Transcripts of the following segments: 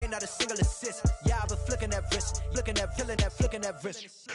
game, not a single assist. Yeah, I've been flicking that wrist, flicking that wrist.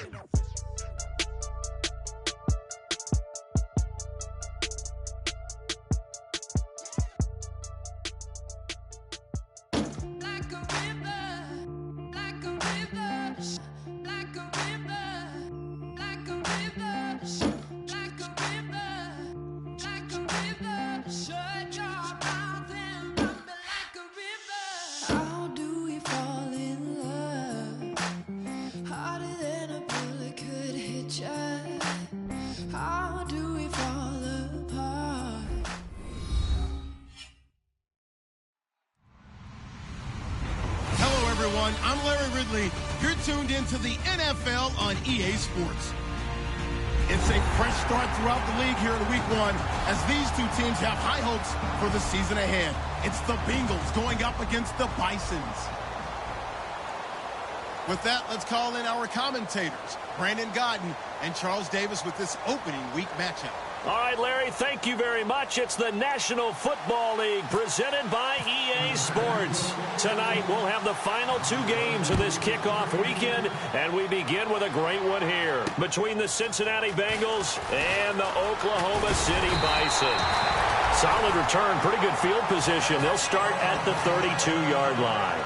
I'm Larry Ridley. You're tuned into the NFL on EA Sports. It's a fresh start throughout the league here in Week 1 as these two teams have high hopes for the season ahead. It's the Bengals going up against the Bisons. With that, let's call in our commentators, Brandon Godden and Charles Davis, with this opening week matchup. All right, Larry, thank you very much. It's the National Football League presented by EA Sports. Tonight, we'll have the final two games of this kickoff weekend, and we begin with a great one here between the Cincinnati Bengals and the Oklahoma City Bison. Solid return, pretty good field position. They'll start at the 32-yard line.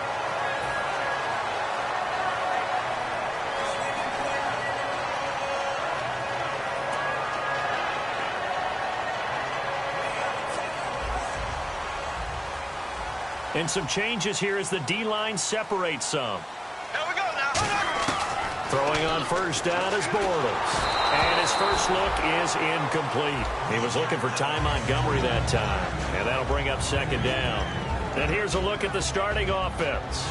And some changes here as the D-line separates some. Here we go now. Throwing on first down is Bortles. And his first look is incomplete. He was looking for Ty Montgomery that time. And that'll bring up second down. And here's a look at the starting offense.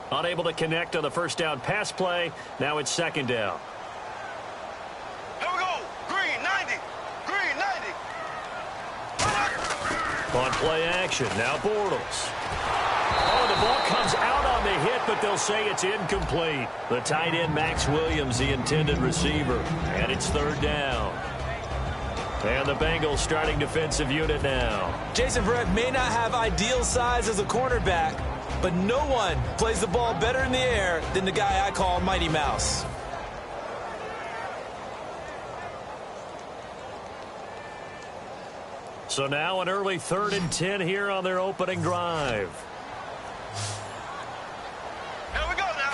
Unable to connect on the first down pass play. Now it's second down. Here we go. Green 90. Green 90. On play action. Now Bortles. Oh, the ball comes out on the hit, but they'll say it's incomplete. The tight end, Max Williams, the intended receiver. And it's third down. And the Bengals starting defensive unit now. Jason Verrett may not have ideal size as a cornerback, but no one plays the ball better in the air than the guy I call Mighty Mouse. So now an early 3rd and 10 here on their opening drive. Here we go now.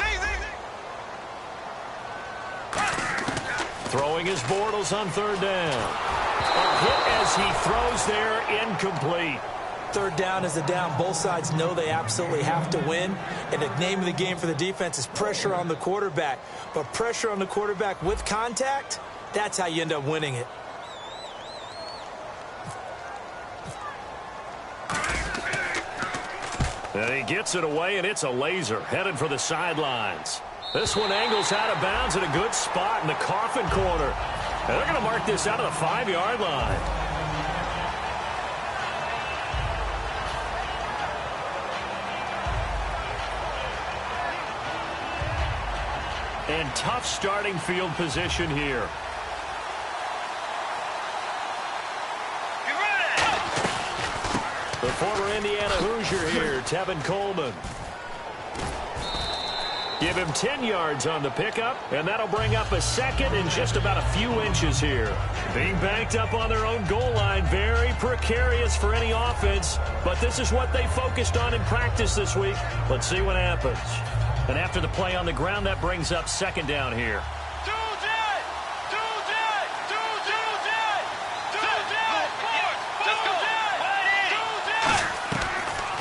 Throwing his Bortles on third down. A hit as he throws there, incomplete. Third down is a down. Both sides know they absolutely have to win. And the name of the game for the defense is pressure on the quarterback. But pressure on the quarterback with contact, that's how you end up winning it. And he gets it away, and it's a laser headed for the sidelines. This one angles out of bounds at a good spot in the coffin corner. And they're going to mark this out of the 5-yard line. And tough starting field position here. The former Indiana Hoosier here, Tevin Coleman. Give him 10 yards on the pickup, and that'll bring up a second and just about a few inches here. Being banked up on their own goal line, very precarious for any offense, but this is what they focused on in practice this week. Let's see what happens. And after the play on the ground, that brings up second down here.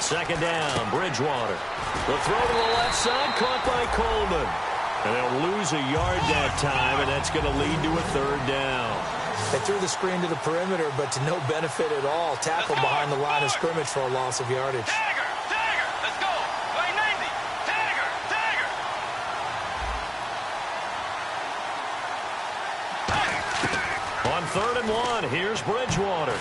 Second down, Bridgewater. The throw to the left side, caught by Coleman. And they'll lose a yard that time, and that's going to lead to a third down. They threw the screen to the perimeter, but to no benefit at all. Tackle behind the line of scrimmage for a loss of yardage. Tagger, let's go. Play 90. Tagger. On 3rd and 1, here's Bridgewater.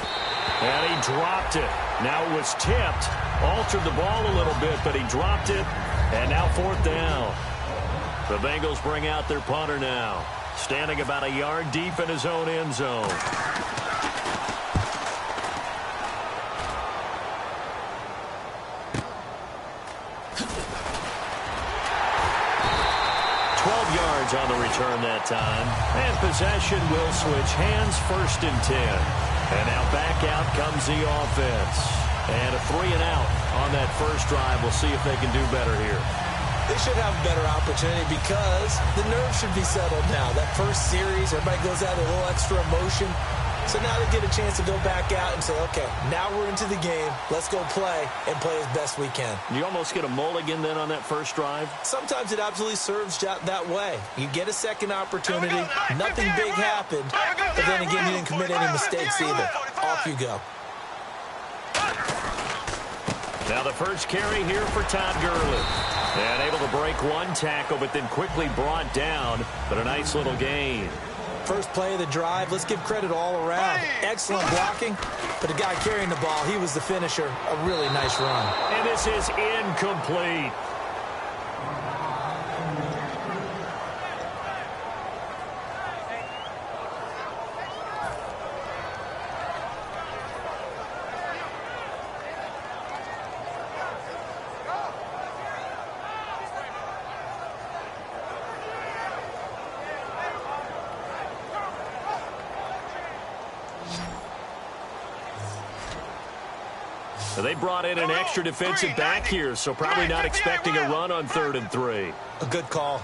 And he dropped it. Now it was tipped. altered the ball a little bit, but he dropped it. And now 4th down. The Bengals bring out their punter now, standing about a yard deep in his own end zone. 12 yards on the return that time. And possession will switch hands, 1st and 10. And now back out comes the offense. And a 3-and-out on that first drive. We'll see if they can do better here. They should have a better opportunity because the nerves should be settled now. That first series, everybody goes out with a little extra emotion. So now they get a chance to go back out and say, okay, now we're into the game. Let's go play and play as best we can. You almost get a mulligan then on that first drive? Sometimes it absolutely serves that way. You get a second opportunity. Nothing big happened. But then again, you didn't commit any mistakes either. Off you go. Now the first carry here for Todd Gurley. And able to break one tackle, but then quickly brought down. But a nice little gain. First play of the drive, let's give credit all around. Excellent blocking, but the guy carrying the ball, he was the finisher. A really nice run. And this is incomplete. So they brought in an extra defensive back here, so probably not expecting a run on 3rd and 3. A good call.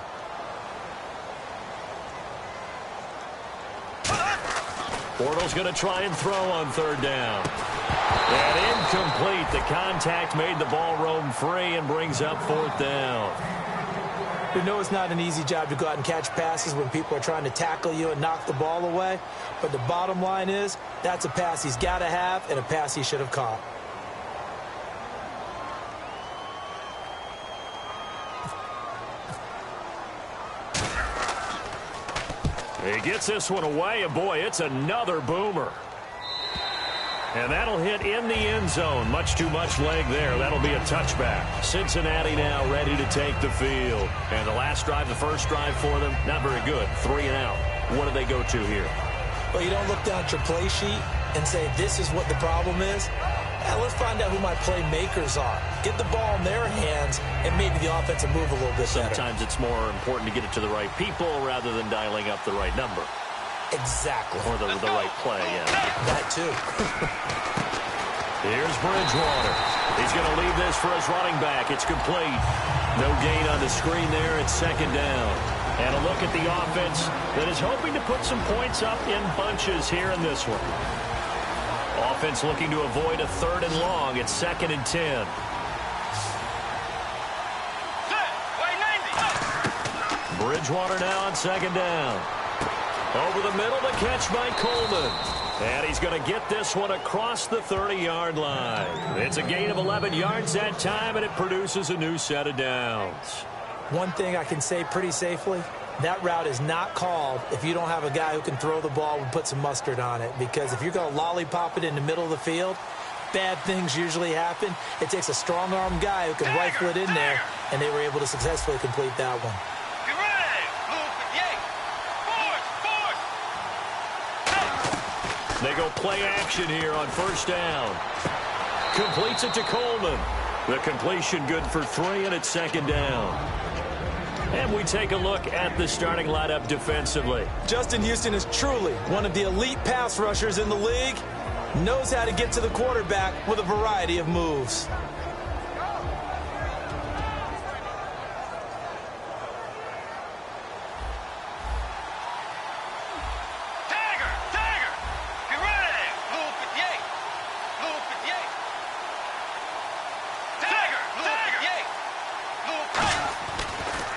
Bortles going to try and throw on 3rd down. And incomplete. The contact made the ball roam free and brings up 4th down. We know it's not an easy job to go out and catch passes when people are trying to tackle you and knock the ball away. But the bottom line is, that's a pass he's got to have and a pass he should have caught. He gets this one away, and boy, it's another boomer. And that'll hit in the end zone. Much too much leg there. That'll be a touchback. Cincinnati now ready to take the field. And the last drive, the first drive for them, not very good. 3-and-out. What do they go to here? Well, you don't look down at your play sheet and say, this is what the problem is. Now, let's find out who my playmakers are. Get the ball in their hands, and maybe the offense will move a little bit better. Sometimes it's more important to get it to the right people rather than dialing up the right number. Exactly. Or the right play, yeah. That too. Here's Bridgewater. He's going to leave this for his running back. It's complete. No gain on the screen there. It's 2nd down. And a look at the offense that is hoping to put some points up in bunches here in this one. Offense looking to avoid a 3rd and long. It's 2nd and 10. Bridgewater now on 2nd down. Over the middle, the catch by Coleman. And he's going to get this one across the 30-yard line. It's a gain of 11 yards that time, and it produces a new set of downs. One thing I can say pretty safely, that route is not called if you don't have a guy who can throw the ball and put some mustard on it. Because if you're going to lollipop it in the middle of the field, bad things usually happen. It takes a strong-arm guy who can rifle it in there, and they were able to successfully complete that one. They go play action here on 1st down. Completes it to Coleman. The completion good for 3, and it's 2nd down. And we take a look at the starting lineup defensively. Justin Houston is truly one of the elite pass rushers in the league. Knows how to get to the quarterback with a variety of moves.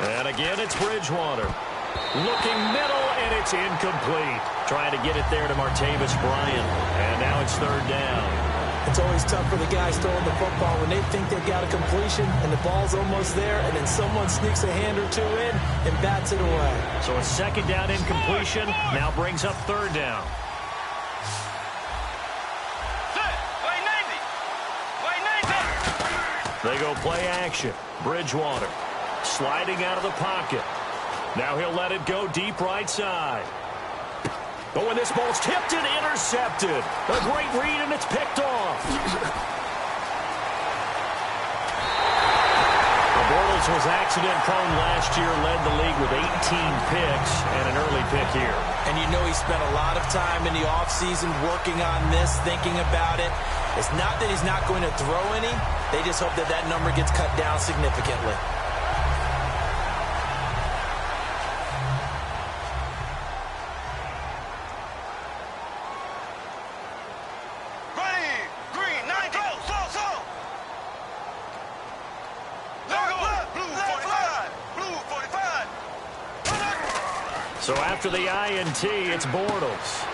And again, it's Bridgewater. Looking middle, and it's incomplete. Trying to get it there to Martavis Bryant. And now it's 3rd down. It's always tough for the guys throwing the football when they think they've got a completion and the ball's almost there, and then someone sneaks a hand or two in and bats it away. So a 2nd down incompletion now brings up 3rd down. They go play action. Bridgewater sliding out of the pocket. Now he'll let it go deep right side. But when this ball's tipped and intercepted, a great read, and it's picked off. Bortles was accident-prone last year, led the league with 18 picks and an early pick here. And you know he spent a lot of time in the offseason working on this, thinking about it. It's not that he's not going to throw any. They just hope that that number gets cut down significantly. So after the INT, it's Bortles.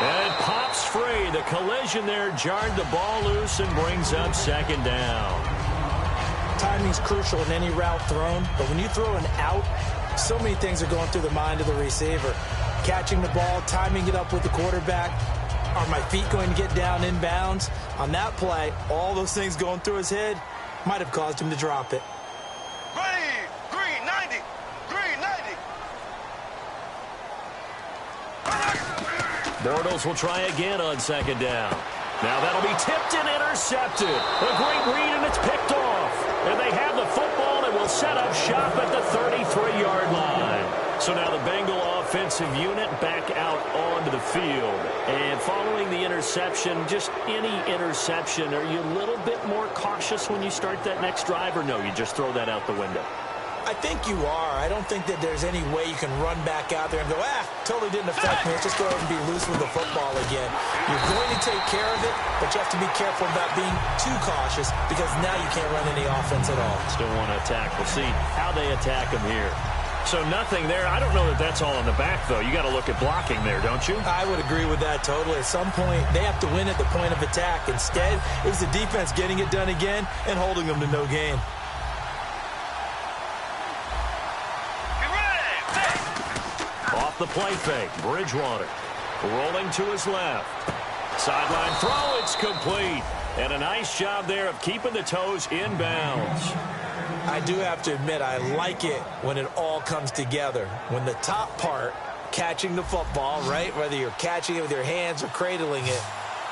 And it pops free. The collision there jarred the ball loose and brings up second down. Timing's crucial in any route thrown, but when you throw an out, so many things are going through the mind of the receiver. Catching the ball, timing it up with the quarterback. Are my feet going to get down inbounds? On that play, all those things going through his head might have caused him to drop it. Green 90. Green 90. Bortles will try again on second down. Now that'll be tipped and intercepted. A great read, and it's picked off. And they have the football and will set up shop at the 33-yard line. So now the Bengal offensive unit back out onto the field. And following the interception, just any interception, are you a little bit more cautious when you start that next drive, or no, you just throw that out the window? I think you are. I don't think that there's any way you can run back out there and go, totally didn't affect me. Let's just go ahead and be loose with the football again. You're going to take care of it, but you have to be careful about being too cautious because now you can't run any offense at all. Still want to attack. We'll see how they attack him here. So nothing there. I don't know that that's all in the back, though. You got to look at blocking there, don't you? I would agree with that totally. At some point, they have to win at the point of attack. Instead, it was the defense getting it done again and holding them to no gain. Off the play fake, Bridgewater rolling to his left. Sideline throw, it's complete. And a nice job there of keeping the toes inbounds. I do have to admit, I like it when it all comes together. When the top part, catching the football, right, whether you're catching it with your hands or cradling it,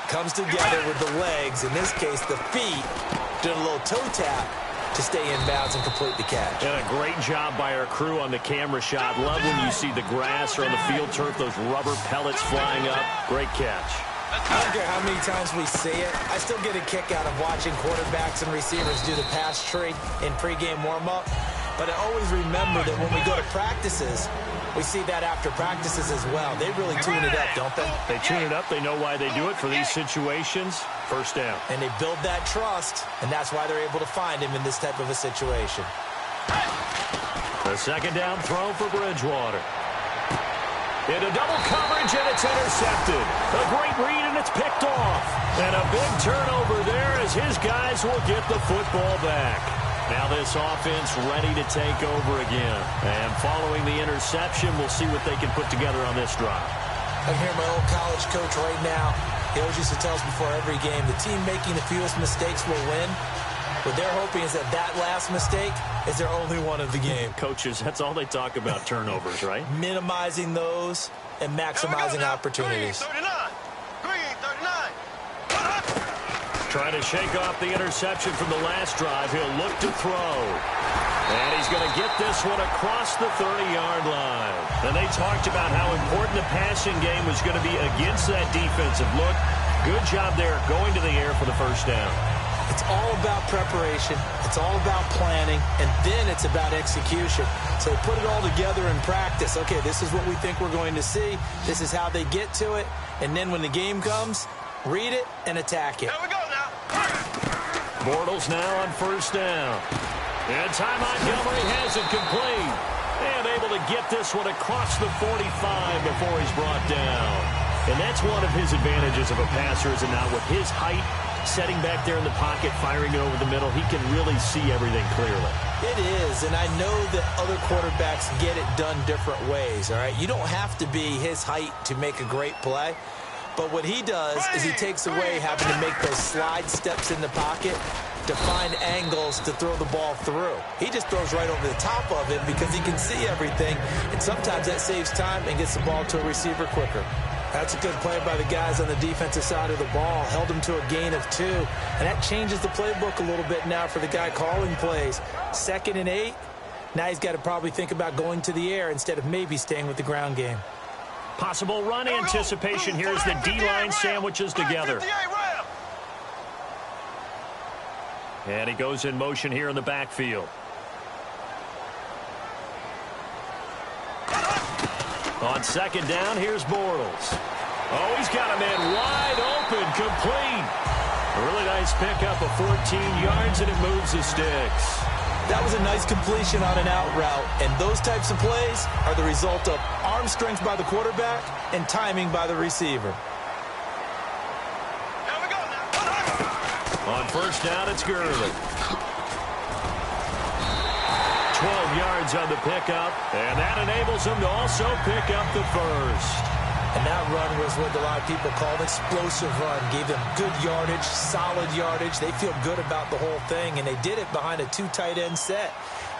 comes together with the legs, in this case the feet, doing a little toe tap to stay inbounds and complete the catch. And a great job by our crew on the camera shot. Love when you see the grass or on the field turf, those rubber pellets flying up. Great catch. I don't care how many times we see it. I still get a kick out of watching quarterbacks and receivers do the pass tree in pregame warm-up. But I always remember that when we go to practices, we see that after practices as well. They really tune it up, don't they? They tune it up. They know why they do it for these situations. First down. And they build that trust, and that's why they're able to find him in this type of a situation. The second down throw for Bridgewater. Into double coverage, and it's intercepted. A great read, and it's picked off. And a big turnover there as his guys will get the football back. Now this offense ready to take over again. And following the interception, we'll see what they can put together on this drive. I hear my old college coach right now. He always used to tell us before every game, the team making the fewest mistakes will win. What they're hoping is that that last mistake is their only one of the game. Coaches, that's all they talk about, turnovers, right? Minimizing those and maximizing opportunities. Green 39. Trying to shake off the interception from the last drive. He'll look to throw. And he's going to get this one across the 30-yard line. And they talked about how important the passing game was going to be against that defensive look. Good job there going to the air for the first down. It's all about preparation. It's all about planning. And then it's about execution. So they put it all together in practice. Okay, this is what we think we're going to see. This is how they get to it. And then when the game comes, read it and attack it. Here we go now. Bortles now on first down. And Ty Montgomery has it complete. And able to get this one across the 45 before he's brought down. And that's one of his advantages of a passer, is it not? With his height, setting back there in the pocket, firing it over the middle, he can really see everything clearly. It is, and I know that other quarterbacks get it done different ways, all right? You don't have to be his height to make a great play. But what he does is he takes away having to make those slide steps in the pocket. to find angles to throw the ball through. He just throws right over the top of it because he can see everything, and sometimes that saves time and gets the ball to a receiver quicker. That's a good play by the guys on the defensive side of the ball. Held him to a gain of 2, and that changes the playbook a little bit now for the guy calling plays. 2nd and 8. Now he's got to probably think about going to the air instead of maybe staying with the ground game. Possible run anticipation here as the D-line sandwiches together. And he goes in motion here in the backfield. On 2nd down, here's Bortles. Oh, he's got a man wide open, complete. A really nice pickup of 14 yards, and it moves the sticks. That was a nice completion on an out route, and those types of plays are the result of arm strength by the quarterback and timing by the receiver. On 1st down, it's Gurley. 12 yards on the pickup, and that enables him to also pick up the 1st. And that run was what a lot of people call an explosive run. Gave them good yardage, solid yardage. They feel good about the whole thing, and they did it behind a 2 tight end set.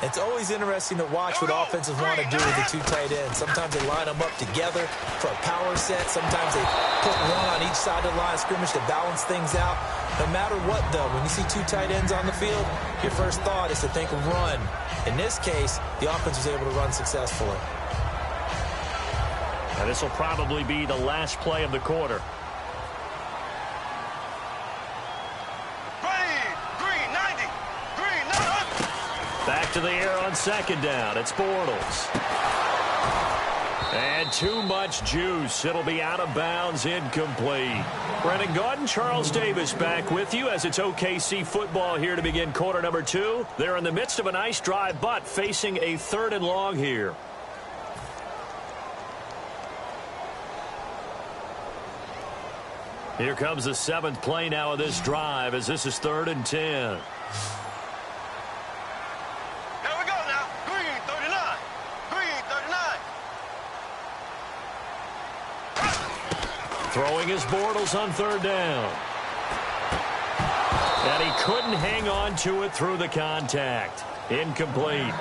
It's always interesting to watch what offenses want to do with the 2 tight ends. Sometimes they line them up together for a power set. Sometimes they put one on each side of the line of scrimmage to balance things out. No matter what, though, when you see 2 tight ends on the field, your first thought is to think run. In this case, the offense was able to run successfully. And this will probably be the last play of the quarter. Green 90. Green 90. Back to the air on 2nd down. It's Bortles. And too much juice. It'll be out of bounds, incomplete. Brendan Gaudin, Charles Davis back with you as it's OKC football here to begin quarter number 2. They're in the midst of a nice drive, but facing a 3rd and long here. Here comes the 7th play now of this drive as this is 3rd and 10. Here we go now. Green 39. Green 39. Throwing his Bortles on 3rd down. And he couldn't hang on to it through the contact. Incomplete.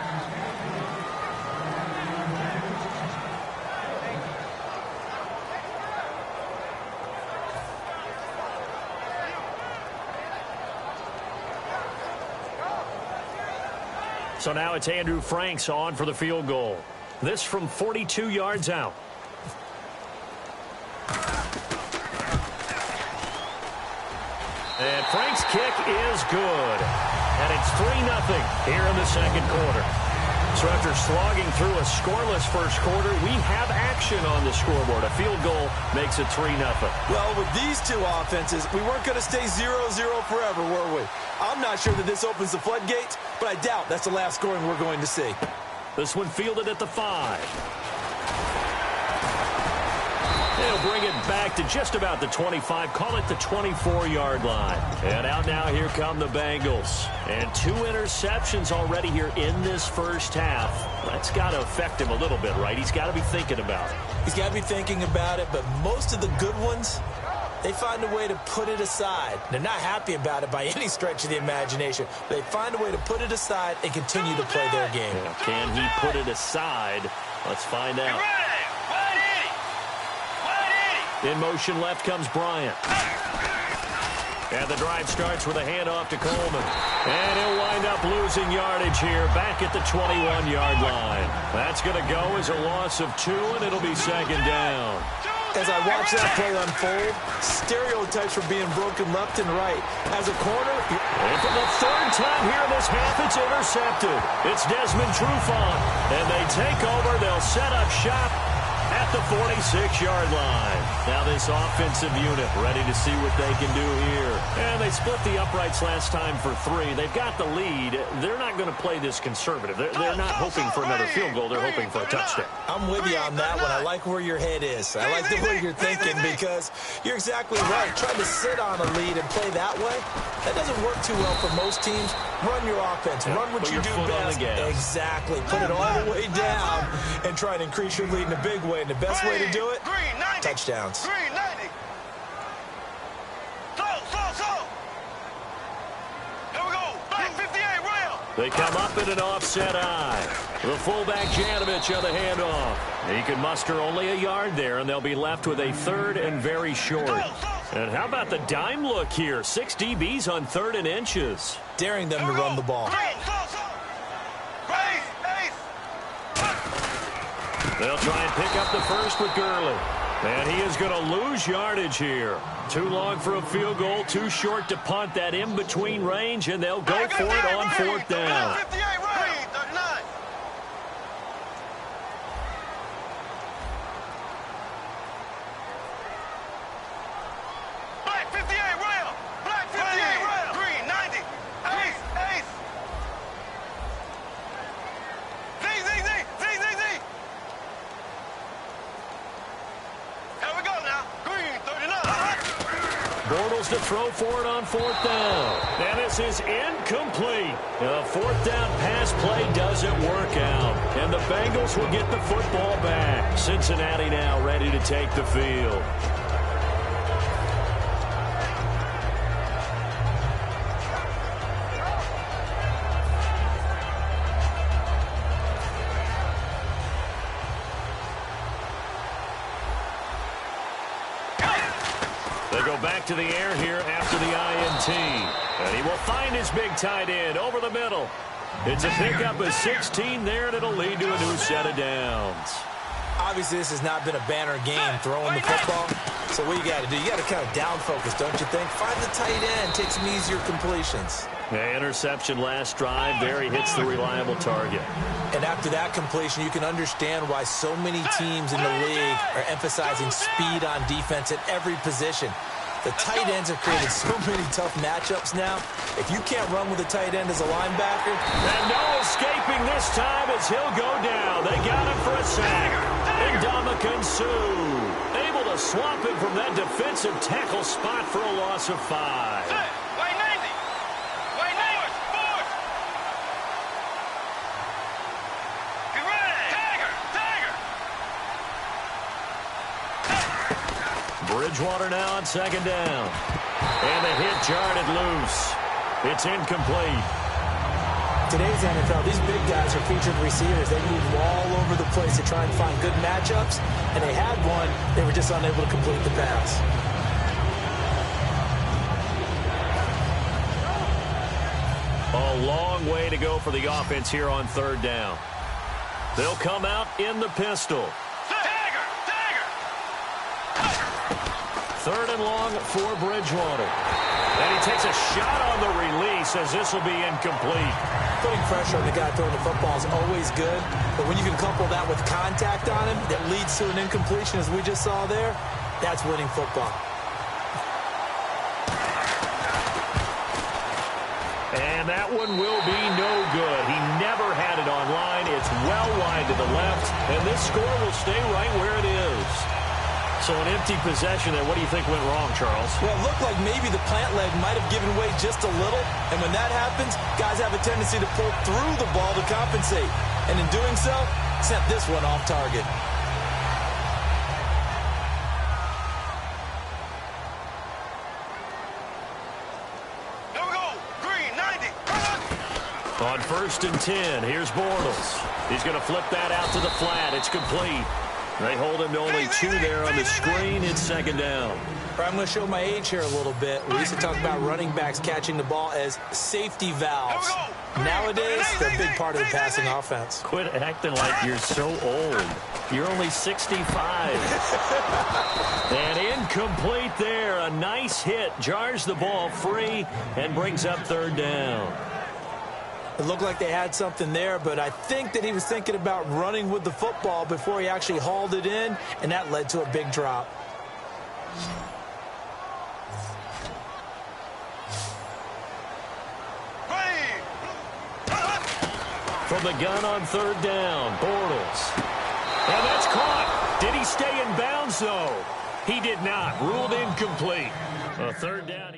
So now it's Andrew Franks on for the field goal. This from 42 yards out. And Frank's kick is good. And it's 3-0 here in the 2nd quarter. So after slogging through a scoreless first quarter, we have action on the scoreboard. A field goal makes it 3-0. Well, with these 2 offenses, we weren't going to stay 0-0 forever, were we? I'm not sure that this opens the floodgates, but I doubt that's the last scoring we're going to see. This one fielded at the 5. They'll bring it back to just about the 25, call it the 24-yard line. And out now, here come the Bengals. And 2 interceptions already here in this first half. That's got to affect him a little bit, right? He's got to be thinking about it. He's got to be thinking about it, but most of the good ones, they find a way to put it aside. They're not happy about it by any stretch of the imagination. They find a way to put it aside and continue to play their game. Yeah, can he put it aside? Let's find out. In motion left comes Bryant. And the drive starts with a handoff to Coleman. And he'll wind up losing yardage here back at the 21-yard line. That's going to go as a loss of 2, and it'll be 2nd down. As I watch that play unfold, stereotypes are being broken left and right. As a corner, and for the 3rd time here in this half, it's intercepted. It's Desmond Trufant. And they take over. They'll set up shop at the 46-yard line. Now this offensive unit ready to see what they can do here. And they split the uprights last time for 3. They've got the lead. They're not going to play this conservative. They're not hoping for another field goal. They're hoping for a touchdown. I'm with you on that one. I like where your head is. I like the way you're thinking because you're exactly right. Trying to sit on a lead and play that way, that doesn't work too well for most teams. Run your offense. Run what you do best. Exactly. Put it all the way down and try to increase your lead in a big way. And the best way to do it, touchdowns. Green 90. Slow. Here we go. They come up in an offset eye. The fullback Janovich on the handoff. He can muster only a yard there, and they'll be left with a third and very short. And how about the dime look here? 6 DBs on 3rd and inches. Daring them to run the ball. They'll try and pick up the first with Gurley. And he is going to lose yardage here. Too long for a field goal, too short to punt. That in-between range, and they'll go for it on 4th down. To throw for it on 4th down. And this is incomplete. A 4th down pass play doesn't work out. And the Bengals will get the football back. Cincinnati now ready to take the field. Back to the air here after the INT. And he will find his big tight end over the middle. It's a pickup of 16 there, and it'll lead to a new set of downs. Obviously, this has not been a banner game throwing the football. So what you got to do, you got to kind of down focus, don't you think? Find the tight end, take some easier completions. Yeah, interception last drive. There he hits the reliable target. And after that completion, you can understand why so many teams in the league are emphasizing speed on defense at every position. The tight ends have created so many tough matchups now. If you can't run with a tight end as a linebacker. And no escaping this time as he'll go down. They got him for a sack. And Ndamukong Suh able to swamp him from that defensive tackle spot for a loss of 5. Bridgewater now on 2nd down. And the hit jarred it loose. It's incomplete. Today's NFL, these big guys are featured receivers. They move all over the place to try and find good matchups. And they had one. They were just unable to complete the pass. A long way to go for the offense here on 3rd down. They'll come out in the pistol. 3rd and long for Bridgewater. And he takes a shot on the release as this will be incomplete. Putting pressure on the guy throwing the football is always good, but when you can couple that with contact on him that leads to an incompletion, as we just saw there, that's winning football. And that one will be no good. He never had it on line. It's well wide to the left, and this score will stay right where it is. So an empty possession there. What do you think went wrong, Charles? Well, it looked like maybe the plant leg might have given way just a little. And when that happens, guys have a tendency to pull through the ball to compensate. And in doing so, sent this one off target. Here we go. Green, 90. On 1st and 10, here's Bortles. He's going to flip that out to the flat. It's complete. They hold him to only 2 there on the screen. It's 2nd down. I'm going to show my age here a little bit. We used to talk about running backs catching the ball as safety valves. Nowadays, they're a big part of the passing offense. Quit acting like you're so old. You're only 65. And incomplete there. A nice hit. Jars the ball free and brings up 3rd down. It looked like they had something there, but I think that he was thinking about running with the football before he actually hauled it in, and that led to a big drop. From the gun on 3rd down, Bortles. And that's caught. Did he stay in bounds, though? He did not. Ruled incomplete. A 3rd down.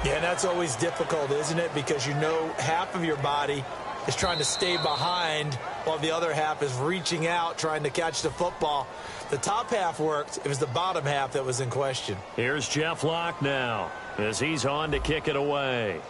Yeah, and that's always difficult, isn't it? Because you know half of your body is trying to stay behind while the other half is reaching out, trying to catch the football. The top half worked. It was the bottom half that was in question. Here's Jeff Locke now. as he's on to kick it away.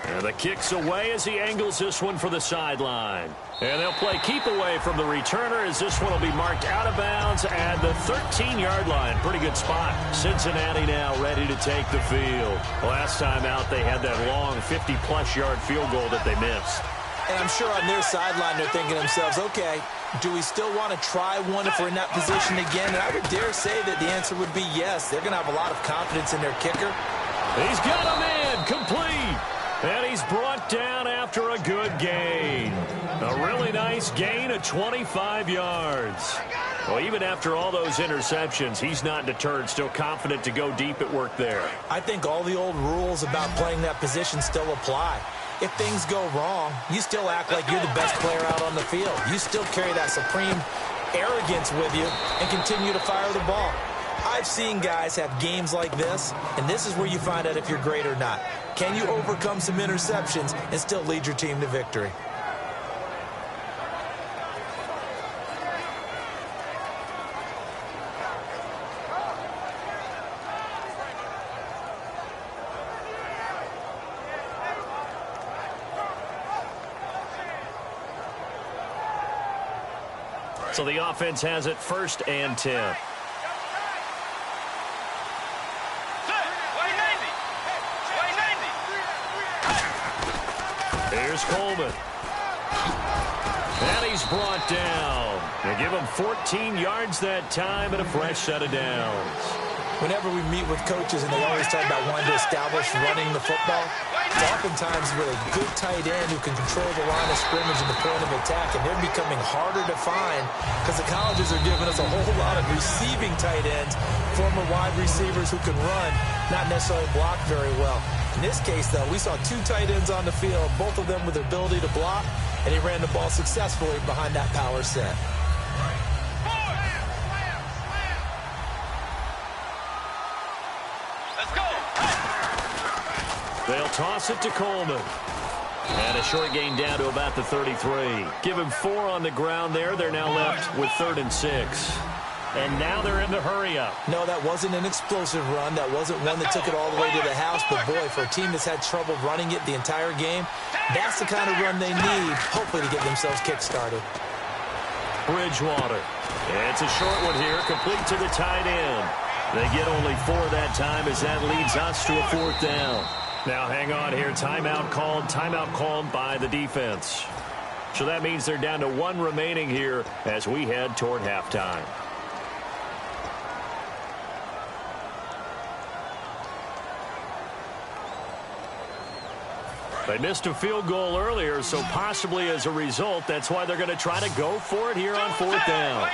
And the kick's away as he angles this one for the sideline. And they'll play keep away from the returner as this one will be marked out of bounds at the 13-yard line. Pretty good spot. Cincinnati now ready to take the field. Last time out, they had that long 50-plus yard field goal that they missed. And I'm sure on their sideline they're thinking to themselves, okay, do we still want to try one if we're in that position again? And I would dare say that the answer would be yes. They're going to have a lot of confidence in their kicker. He's got him in, complete. And he's brought down after a good gain. A really nice gain of 25 yards. Well, even after all those interceptions, he's not deterred, still confident to go deep at work there. I think all the old rules about playing that position still apply. If things go wrong, you still act like you're the best player out on the field. You still carry that supreme arrogance with you and continue to fire the ball. I've seen guys have games like this, and this is where you find out if you're great or not. Can you overcome some interceptions and still lead your team to victory? So the offense has it 1st and 10. Here's Coleman. And he's brought down. They give him 14 yards that time and a fresh set of downs. Whenever we meet with coaches and they always talk about wanting to establish running the football, it's oftentimes with a good tight end who can control the line of scrimmage and the point of attack, and they're becoming harder to find because the colleges are giving us a whole lot of receiving tight ends, former wide receivers who can run, not necessarily block very well. In this case, though, we saw 2 tight ends on the field, both of them with the ability to block, and he ran the ball successfully behind that power set. They'll toss it to Coleman. And a short gain down to about the 33. Give him 4 on the ground there. They're now left with 3rd and 6. And now they're in the hurry-up. No, that wasn't an explosive run. That wasn't one that took it all the way to the house. But, boy, for a team that's had trouble running it the entire game, that's the kind of run they need, hopefully, to get themselves kick-started. Bridgewater. It's a short one here, complete to the tight end. They get only 4 that time as that leads us to a 4th down. Now, hang on here. Timeout called by the defense. So that means they're down to 1 remaining here as we head toward halftime. They missed a field goal earlier, so possibly as a result, that's why they're going to try to go for it here on 4th down.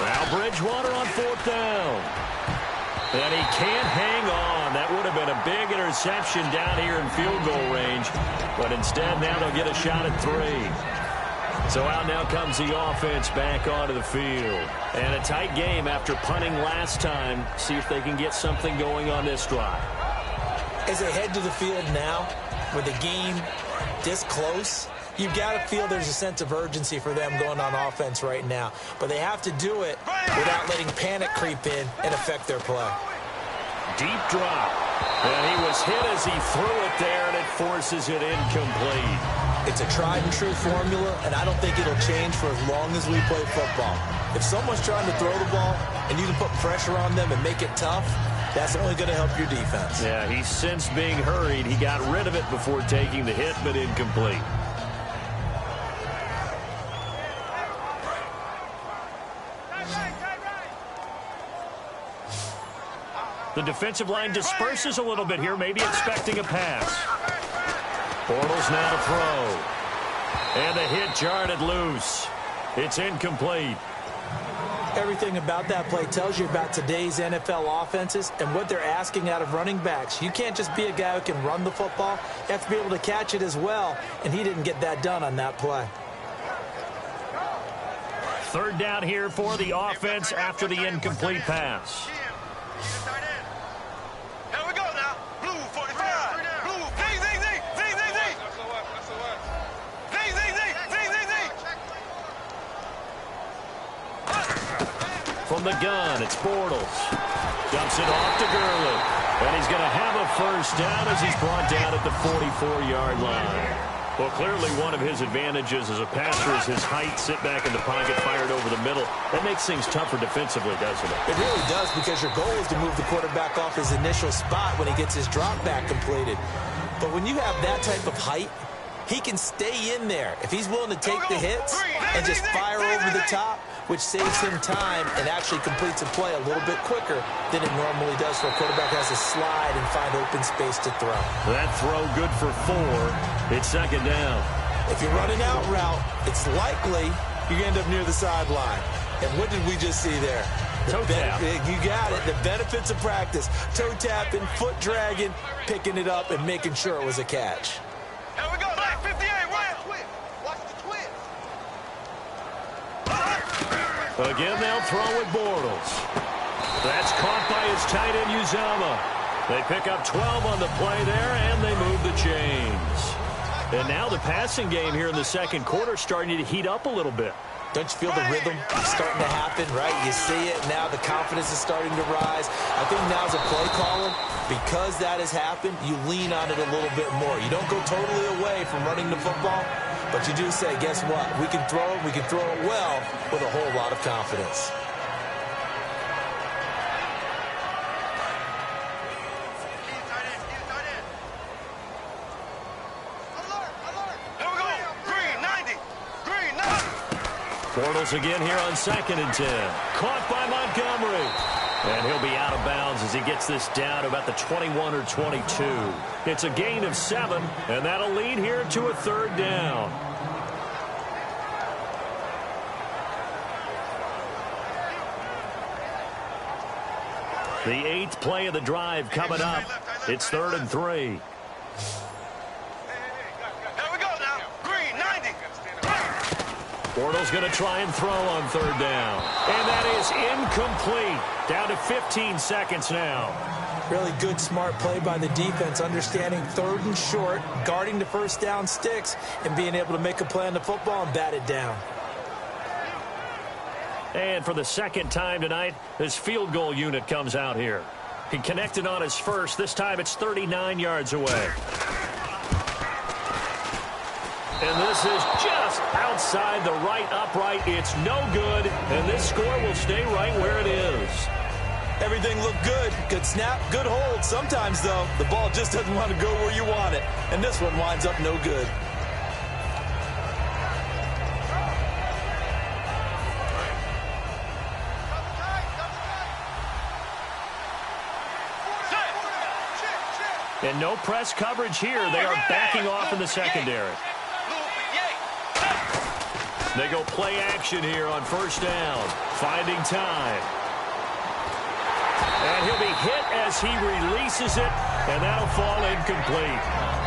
Now Bridgewater on 4th down. And he can't hang on. That would have been a big interception down here in field goal range. But instead, now they'll get a shot at 3. So out now comes the offense back onto the field. And a tight game after punting last time. See if they can get something going on this drive. As they head to the field now, with the game this close, you've got to feel there's a sense of urgency for them going on offense right now. But they have to do it without letting panic creep in and affect their play. Deep drop. And he was hit as he threw it there, and it forces it incomplete. It's a tried-and-true formula, and I don't think it'll change for as long as we play football. If someone's trying to throw the ball and you can put pressure on them and make it tough, that's only going to help your defense. Yeah, he's since being hurried. He got rid of it before taking the hit, but incomplete. The defensive line disperses a little bit here, maybe expecting a pass. Bortles now to throw. And the hit jarred it loose. It's incomplete. Everything about that play tells you about today's NFL offenses and what they're asking out of running backs. You can't just be a guy who can run the football. You have to be able to catch it as well, and he didn't get that done on that play. 3rd down here for the offense after the incomplete pass. Here we go now. Blue 45. From the gun, it's Bortles. Dumps it off to Gurley. And he's going to have a first down as he's brought down at the 44-yard line. Well, clearly one of his advantages as a passer is his height, sit back in the pocket, fired over the middle. That makes things tougher defensively, doesn't it? It really does, because your goal is to move the quarterback off his initial spot when he gets his drop back completed. But when you have that type of height, he can stay in there if he's willing to take the hits and just fire over the top, which saves him time and actually completes a play a little bit quicker than it normally does, where a quarterback has to slide and find open space to throw. That throw good for 4. It's second down. If you're running out route, it's likely you end up near the sideline. And what did we just see there? Toe tap. You got it. The benefits of practice. Toe tapping, foot dragging, picking it up, and making sure it was a catch. Here we go, Black 58, right? Watch the twist. Again, they'll throw with Bortles. That's caught by his tight end, Uzama. They pick up 12 on the play there, and they move the chains. And now the passing game here in the second quarter starting to heat up a little bit. Don't you feel the rhythm starting to happen, right? You see it now. The confidence is starting to rise. I think now as a play caller, because that has happened, you lean on it a little bit more. You don't go totally away from running the football, but you do say, guess what? We can throw it. We can throw it well with a whole lot of confidence. Bortles again here on 2nd and 10. Caught by Montgomery. And he'll be out of bounds as he gets this down to about the 21 or 22. It's a gain of 7, and that'll lead here to a 3rd down. The 8th play of the drive coming up. It's 3rd and 3. Bortles going to try and throw on 3rd down. And that is incomplete. Down to 15 seconds now. Really good, smart play by the defense, understanding 3rd and short, guarding the first down sticks, and being able to make a play on the football and bat it down. And for the second time tonight, this field goal unit comes out here. He connected on his first. This time it's 39 yards away. And this is just outside the right upright. It's no good, and this score will stay right where it is. Everything looked good. Good snap, good hold. Sometimes, though, the ball just doesn't want to go where you want it. And this one winds up no good. And no press coverage here. They are backing off in the secondary. They go play action here on 1st down. Finding time. And he'll be hit as he releases it, and that'll fall incomplete.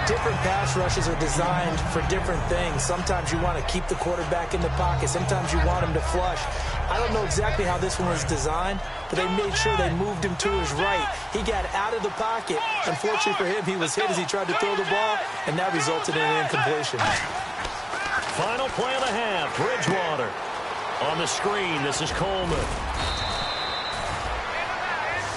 Different pass rushes are designed for different things. Sometimes you want to keep the quarterback in the pocket. Sometimes you want him to flush. I don't know exactly how this one was designed, but they made sure they moved him to his right. He got out of the pocket. Unfortunately for him, he was hit as he tried to throw the ball, and that resulted in an incompletion. Final play of the half. Bridgewater on the screen. This is Coleman.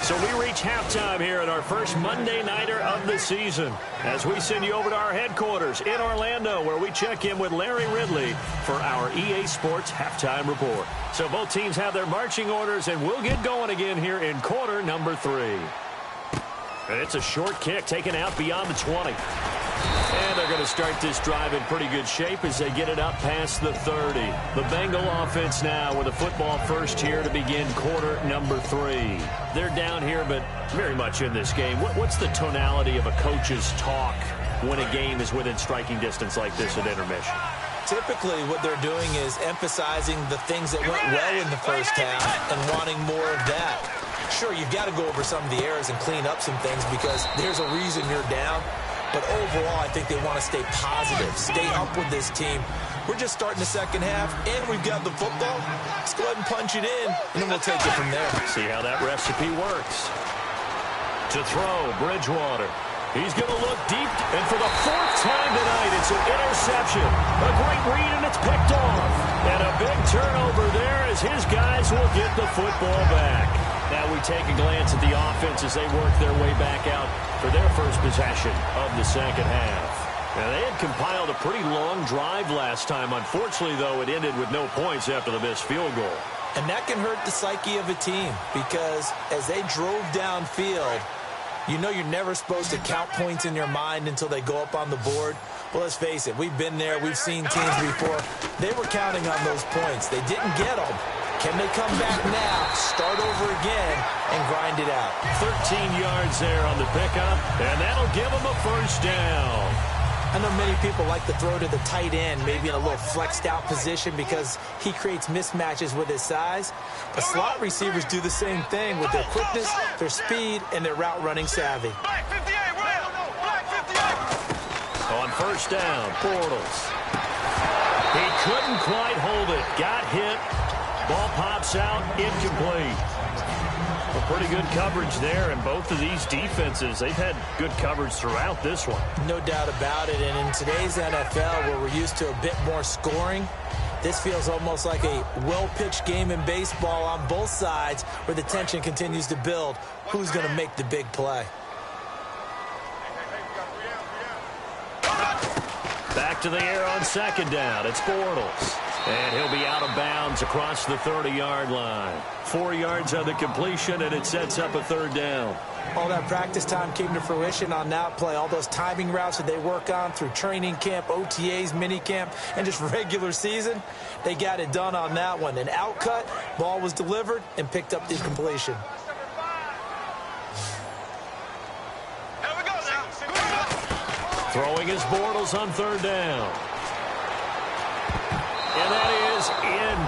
So we reach halftime here at our first Monday Nighter of the season as we send you over to our headquarters in Orlando, where we check in with Larry Ridley for our EA Sports Halftime Report. So both teams have their marching orders, and we'll get going again here in quarter number 3. And it's a short kick taken out beyond the 20. And they're going to start this drive in pretty good shape as they get it up past the 30. The Bengal offense now with a football first here to begin quarter number 3. They're down here, but very much in this game. What's the tonality of a coach's talk when a game is within striking distance like this at intermission? Typically, what they're doing is emphasizing the things that went well in the first half and wanting more of that. Sure, you've got to go over some of the errors and clean up some things because there's a reason you're down. But overall, I think they want to stay positive, stay up with this team. We're just starting the second half, and we've got the football. Let's go ahead and punch it in, and then we'll take it from there. See how that recipe works. To throw, Bridgewater. He's going to look deep, and for the 4th time tonight, it's throws it. Interception. A great read, and it's picked off. And a big turnover there as his guys will get the football back. Now we take a glance at the offense as they work their way back out for their first possession of the second half. Now, they had compiled a pretty long drive last time. Unfortunately, though, it ended with no points after the missed field goal. And that can hurt the psyche of a team because as they drove downfield, you know you're never supposed to count points in your mind until they go up on the board. Well, let's face it, we've been there. We've seen teams before. They were counting on those points. They didn't get them. Can they come back now, start over again, and grind it out? 13 yards there on the pickup, and that'll give them a first down. I know many people like to throw to the tight end, maybe in a little flexed out position because he creates mismatches with his size. But slot receivers do the same thing with their quickness, their speed, and their route running savvy. On first down, Bortles. He couldn't quite hold it. Got hit. Ball pops out, incomplete. Well, pretty good coverage there, and both of these defenses, they've had good coverage throughout this one. No doubt about it, and in today's NFL, where we're used to a bit more scoring, this feels almost like a well-pitched game in baseball on both sides where the tension continues to build. Who's going to make the big play? Back to the air on second down. It's Bortles. And he'll be out of bounds across the 30-yard line. 4 yards on the completion, and it sets up a third down. All that practice time came to fruition on that play. All those timing routes that they work on through training camp, OTAs, minicamp, and just regular season, they got it done on that one. An outcut, ball was delivered, and picked up the completion. Throwing his Bortles on third down. And that is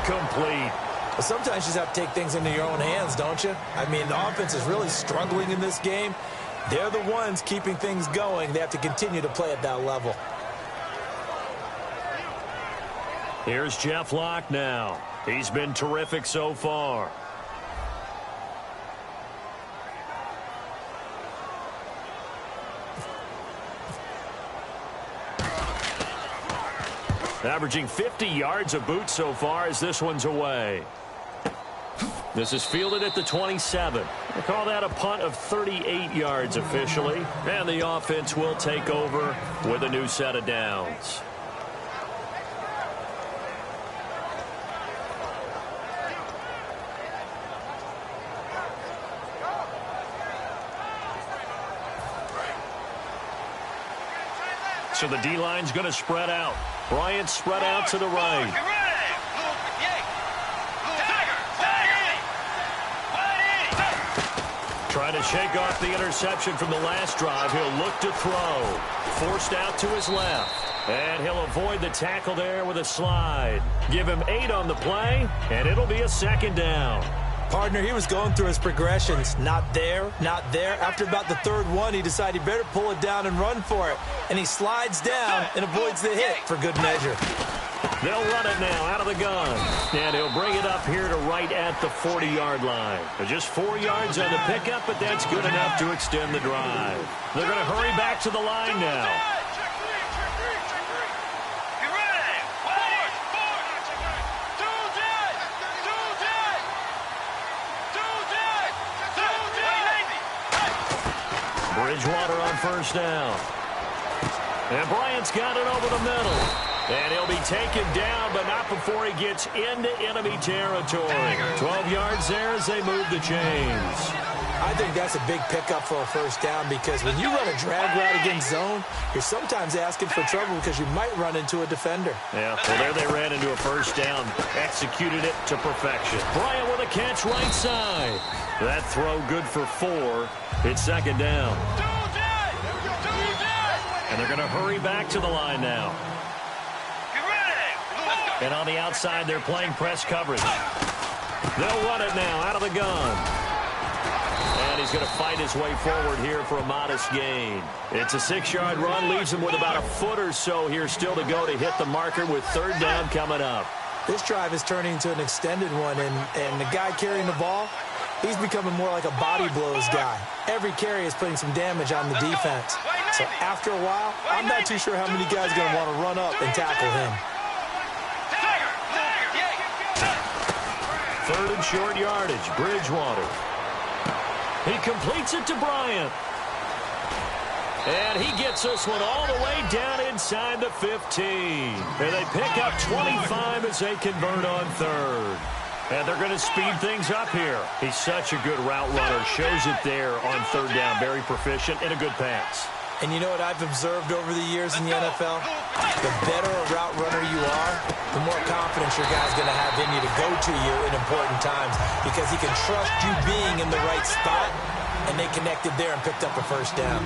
incomplete. Well, sometimes you just have to take things into your own hands, don't you? I mean, the offense is really struggling in this game. They're the ones keeping things going. They have to continue to play at that level. Here's Jeff Locke now. He's been terrific so far. Averaging 50 yards a boot so far as this one's away. This is fielded at the 27. We'll call that a punt of 38 yards officially. And the offense will take over with a new set of downs. So the D-line's going to spread out. Bryant spread out to the right. Trying to shake off the interception from the last drive. He'll look to throw. Forced out to his left. And he'll avoid the tackle there with a slide. Give him 8 on the play, and it'll be a second down. Partner, he was going through his progressions. Not there, not there. After about the third one, he decided he better pull it down and run for it. And he slides down and avoids the hit for good measure. They'll run it now out of the gun. And he'll bring it up here to right at the 40-yard line. Just 4 yards on the pickup, but that's good enough to extend the drive. They're going to hurry back to the line now. Bridgewater on first down. And Bryant's got it over the middle. And he'll be taken down, but not before he gets into enemy territory. 12 yards there as they move the chains. I think that's a big pickup for a first down because when you run a drag route against zone, you're sometimes asking for trouble because you might run into a defender. Yeah, well, there they ran into a first down. Executed it to perfection. Bryant with a catch right side. That throw good for 4. It's second down. And they're going to hurry back to the line now. And on the outside, they're playing press coverage. They'll run it now out of the gun. And he's going to fight his way forward here for a modest gain. It's a 6-yard run, leaves him with about a foot or so here still to go to hit the marker with third down coming up. This drive is turning into an extended one, and the guy carrying the ball, he's becoming more like a body blows guy. Every carry is putting some damage on the defense. So after a while, I'm not too sure how many guys are going to want to run up and tackle him. 3rd and short yardage, Bridgewater. He completes it to Bryant. And he gets this one all the way down inside the 15. And they pick up 25 as they convert on 3rd. And they're going to speed things up here. He's such a good route runner. Shows it there on 3rd down. Very proficient and a good pass. And you know what I've observed over the years in the NFL? The better a route runner you are, the more confidence your guy's going to have in you to go to you in important times because he can trust you being in the right spot, and they connected there and picked up a 1st down.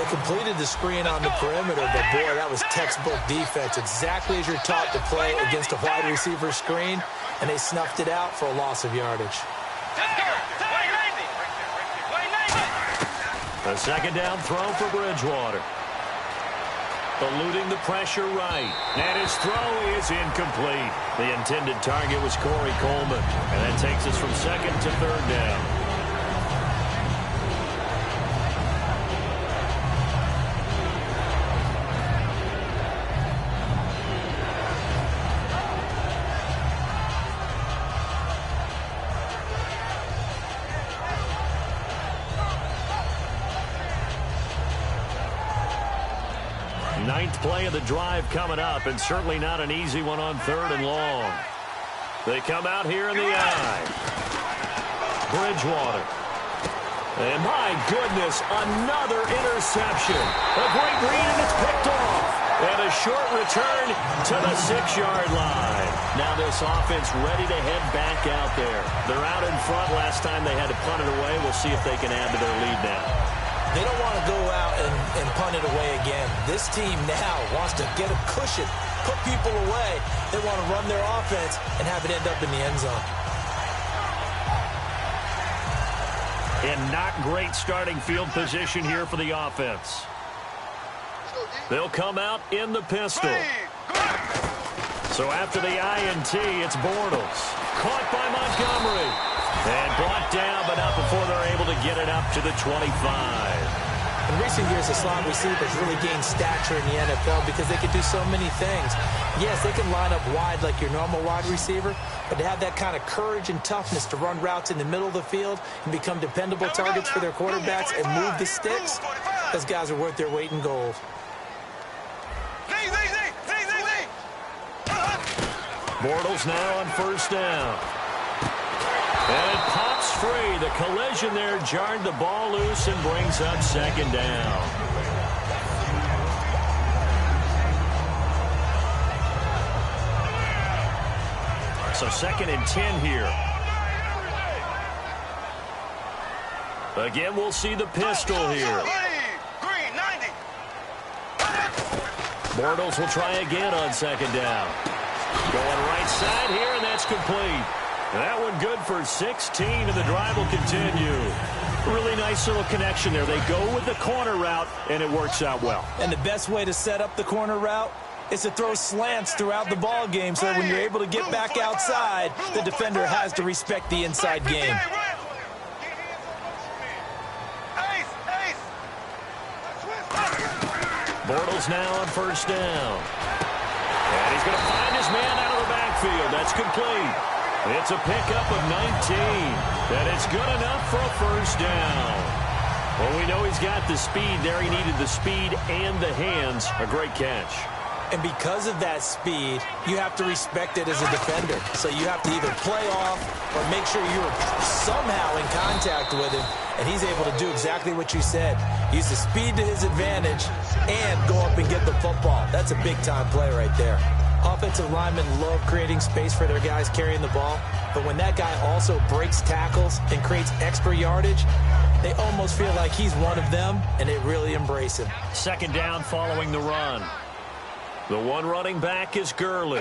They completed the screen on the perimeter, but boy, that was textbook defense. Exactly as you're taught to play against a wide receiver screen, and they snuffed it out for a loss of yardage. A 2nd down throw for Bridgewater. Eluding the pressure right. And his throw is incomplete. The intended target was Corey Coleman. And that takes us from 2nd to 3rd down. Ninth play of the drive coming up, and certainly not an easy one on 3rd and long. They come out here in the eye. Bridgewater. And my goodness, another interception. A great read, and it's picked off. And a short return to the 6-yard line. Now this offense ready to head back out there. They're out in front. Last time they had to punt it away. We'll see if they can add to their lead now. They don't want to go out and punt it away again. This team now wants to get a cushion, put people away. They want to run their offense and have it end up in the end zone. And not great starting field position here for the offense. They'll come out in the pistol. So after the INT, it's Bortles. Caught by Montgomery. And brought down, but not before they're able to get it up to the 25. In recent years, the slot receivers really gained stature in the NFL because they can do so many things. Yes, they can line up wide like your normal wide receiver, but to have that kind of courage and toughness to run routes in the middle of the field and become dependable targets for their quarterbacks and move the sticks, those guys are worth their weight in gold. Bortles now on 1st down. And it pops free. The collision there jarred the ball loose and brings up 2nd down. So 2nd and 10 here. Again, we'll see the pistol here. Bortles will try again on 2nd down. Going right side here, and that's complete. That one good for 16, and the drive will continue. Really nice little connection there. They go with the corner route, and it works out well. And the best way to set up the corner route is to throw slants throughout the ball game so that when you're able to get back outside, the defender has to respect the inside game. Bortles now on 1st down. And he's going to find his man out of the backfield. That's complete. It's a pickup of 19. And it's good enough for a 1st down. Well, we know he's got the speed there. He needed the speed and the hands. A great catch. And because of that speed, you have to respect it as a defender. So you have to either play off or make sure you're somehow in contact with him. And he's able to do exactly what you said. Use the speed to his advantage and go up and get the football. That's a big-time play right there. Offensive linemen love creating space for their guys carrying the ball. But when that guy also breaks tackles and creates extra yardage, they almost feel like he's one of them, and they really embrace him. 2nd down following the run. The one running back is Gurley.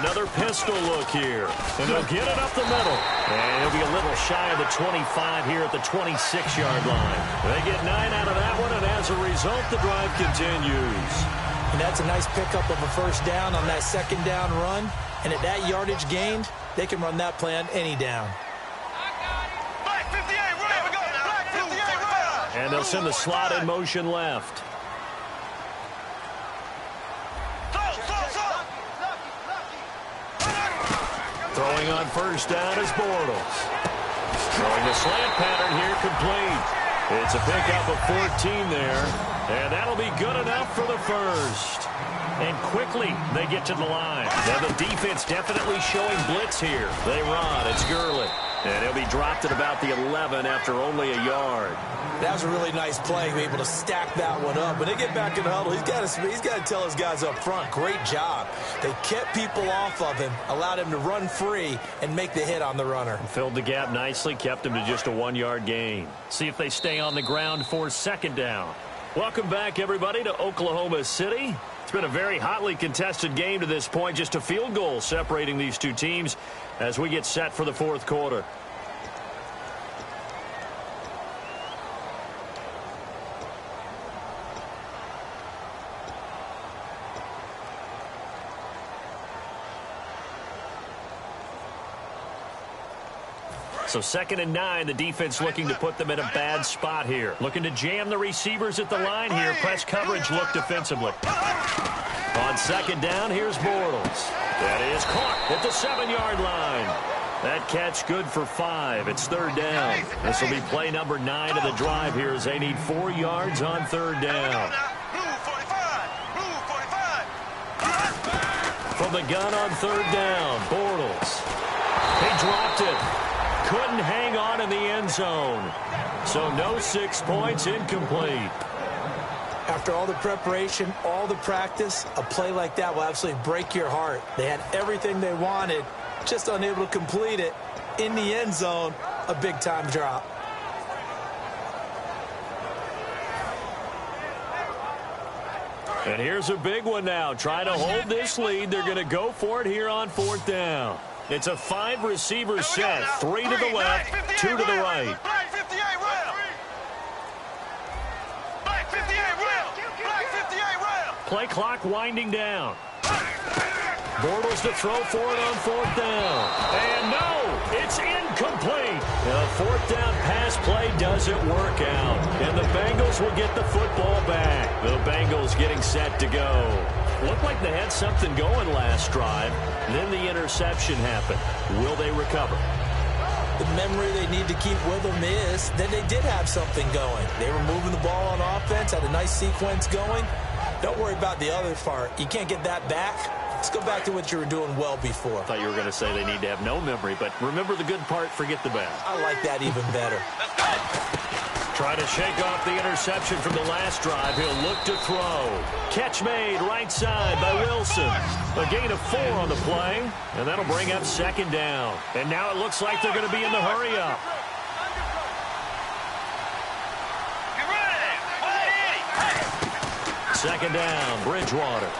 Another pistol look here. And they'll get it up the middle. And he'll be a little shy of the 25 here at the 26-yard line. They get 9 out of that one, and as a result, the drive continues. And that's a nice pickup of a 1st down on that 2nd down run. And at that yardage gained, they can run that play on any down. Black 58. And they'll send the slot in motion left. Throwing on first down is Bortles. Throwing the slant pattern here complete. It's a pickup of 14 there. And that'll be good enough for the first. And quickly they get to the line. Now the defense definitely showing blitz here. They run. It's Gurley. And he'll be dropped at about the 11 after only a yard. That was a really nice play, to be able to stack that one up. When they get back in the huddle, he's got to tell his guys up front, great job. They kept people off of him, allowed him to run free, and make the hit on the runner. Filled the gap nicely, kept him to just a 1-yard gain. See if they stay on the ground for second down. Welcome back, everybody, to Oklahoma City. It's been a very hotly contested game to this point, just a field goal separating these two teams as we get set for the fourth quarter. So 2nd and 9, the defense looking to put them in a bad spot here. Looking to jam the receivers at the line here. Press coverage look defensively. On 2nd down, here's Bortles. That is caught at the 7-yard line. That catch good for 5. It's 3rd down. This will be play number 9 of the drive here as they need 4 yards on 3rd down. From the gun on 3rd down, Bortles. He dropped it. Couldn't hang on in the end zone. So no 6 points, incomplete. After all the preparation, all the practice, a play like that will absolutely break your heart. They had everything they wanted, just unable to complete it. In the end zone, a big-time drop. And here's a big one now. Try to hold this lead. They're going to go for it here on 4th down. It's a 5-receiver set. 3 to the left, 2 to the right. Play clock winding down. Bortles to throw for it on 4th down. And no, it's incomplete. The 4th down pass play doesn't work out. And the Bengals will get the football back. The Bengals getting set to go. Looked like they had something going last drive. Then the interception happened. Will they recover? The memory they need to keep with them is that they did have something going. They were moving the ball on offense, had a nice sequence going. Don't worry about the other part. You can't get that back. Let's go back to what you were doing well before. I thought you were going to say they need to have no memory, but remember the good part, forget the bad. I like that even better. Try to shake off the interception from the last drive. He'll look to throw. Catch made right side by Wilson. A gain of 4 on the play, and that'll bring up 2nd down. And now it looks like they're going to be in the hurry-up. Second down, Bridgewater.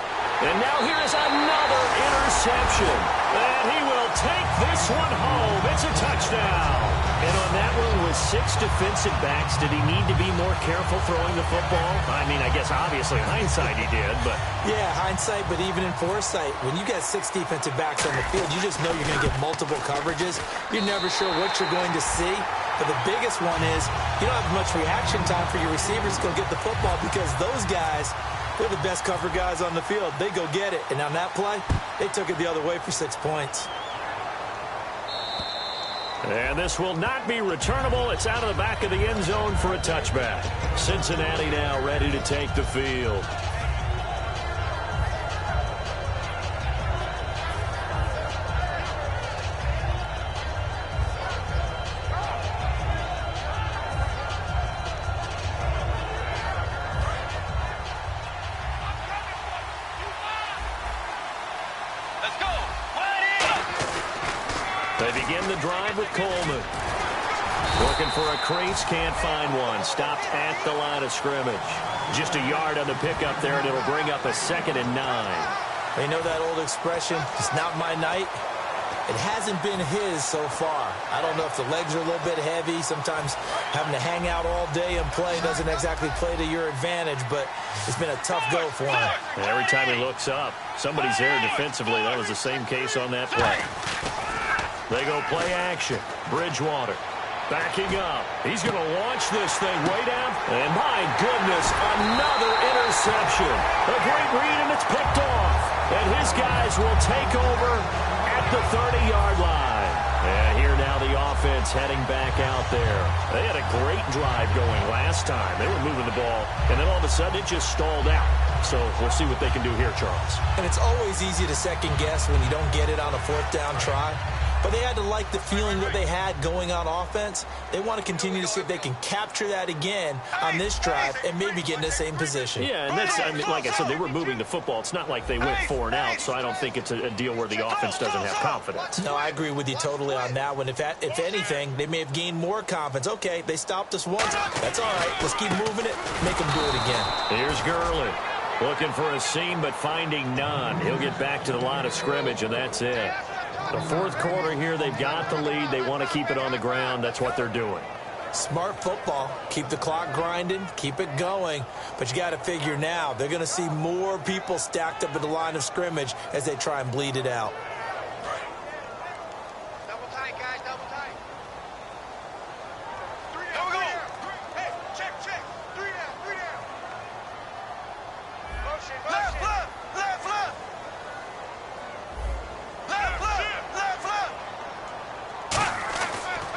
And now here's another interception. And he will take this one home. It's a touchdown. And on that one with 6 defensive backs, did he need to be more careful throwing the football? I mean, I guess obviously hindsight he did, but... Yeah, hindsight, but even in foresight, when you got 6 defensive backs on the field, you just know you're going to get multiple coverages. You're never sure what you're going to see. But the biggest one is you don't have much reaction time for your receivers to go get the football because those guys... They're the best cover guys on the field. They go get it. And on that play, they took it the other way for 6 points. And this will not be returnable. It's out of the back of the end zone for a touchback. Cincinnati now ready to take the field. Coleman. Looking for a crease, can't find one. Stopped at the line of scrimmage. Just a yard on the pickup there, and it'll bring up a 2nd and 9. You know that old expression, it's not my night? It hasn't been his so far. I don't know if the legs are a little bit heavy. Sometimes having to hang out all day and play doesn't exactly play to your advantage, but it's been a tough go for him. And every time he looks up, somebody's there defensively. That was the same case on that play. They go play action. Bridgewater. Backing up. He's going to launch this thing way down. And my goodness, another interception. A great read, and it's picked off. And his guys will take over at the 30-yard line. And here now the offense heading back out there. They had a great drive going last time. They were moving the ball, and then all of a sudden it just stalled out. So we'll see what they can do here, Charles. And it's always easy to second guess when you don't get it on a fourth down try. But they had to like the feeling that they had going on offense. They want to continue to see if they can capture that again on this drive and maybe get in the same position. Yeah, and that's, I mean, like I said, they were moving the football. It's not like they went 4 and out, so I don't think it's a deal where the offense doesn't have confidence. No, I agree with you totally on that one. If anything, they may have gained more confidence. Okay, they stopped us once. That's all right. Let's keep moving it. Make them do it again. Here's Gurley. Looking for a seam, but finding none. He'll get back to the line of scrimmage, and that's it. The fourth quarter here, they've got the lead. They want to keep it on the ground. That's what they're doing. Smart football. Keep the clock grinding. Keep it going. But you got to figure now, they're going to see more people stacked up at the line of scrimmage as they try and bleed it out. Double tight, guys, double tight. Here we go. Hey, check. 3 down. Motion. Left.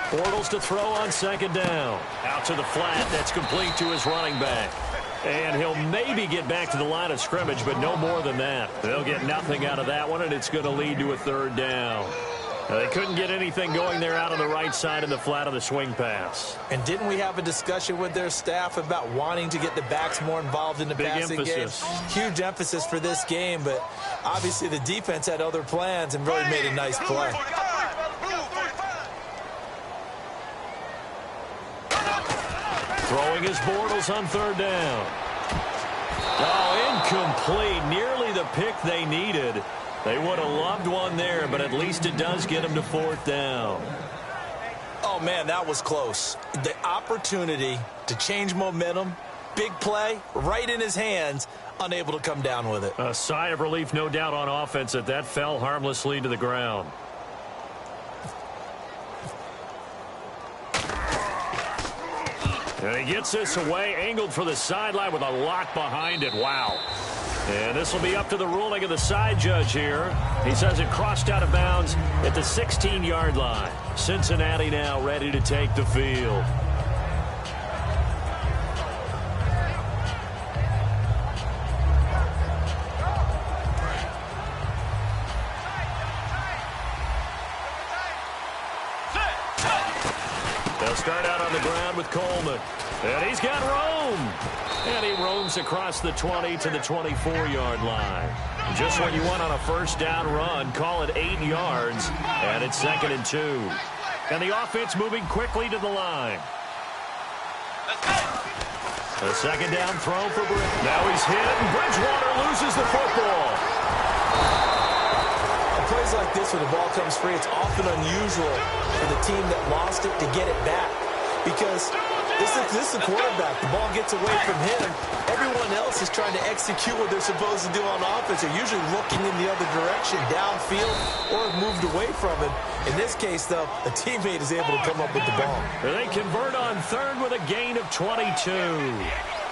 Bortles to throw on second down. Out to the flat. That's complete to his running back. And he'll maybe get back to the line of scrimmage, but no more than that. They'll get nothing out of that one, and it's going to lead to a third down. They couldn't get anything going there out on the right side in the flat of the swing pass. And didn't we have a discussion with their staff about wanting to get the backs more involved in the passing game? Huge emphasis for this game, but obviously the defense had other plans and really made a nice play. Throwing his Bortles on third down. Oh, incomplete. Nearly the pick they needed. They would have loved one there, but at least it does get them to fourth down. Oh, man, that was close. The opportunity to change momentum, big play, right in his hands, unable to come down with it. A sigh of relief, no doubt, on offense that fell harmlessly to the ground. And he gets this away, angled for the sideline with a lot behind it. Wow. And this will be up to the ruling of the side judge here. He says it crossed out of bounds at the 16-yard line. Cincinnati now ready to take the field. They'll start out on the ground with Coleman. And he's got room. And he roams across the 20 to the 24-yard line. Just what you want on a first down run. Call it 8 yards. And it's 2nd and 2. And the offense moving quickly to the line. A second down throw for Britt. Now he's hit, and Bridgewater loses the football. Plays like this where the ball comes free, it's often unusual for the team that lost it to get it back. Because this is the quarterback. The ball gets away from him. Everyone else is trying to execute what they're supposed to do on offense. They're usually looking in the other direction, downfield, or moved away from him. In this case, though, a teammate is able to come up with the ball. They convert on third with a gain of 22.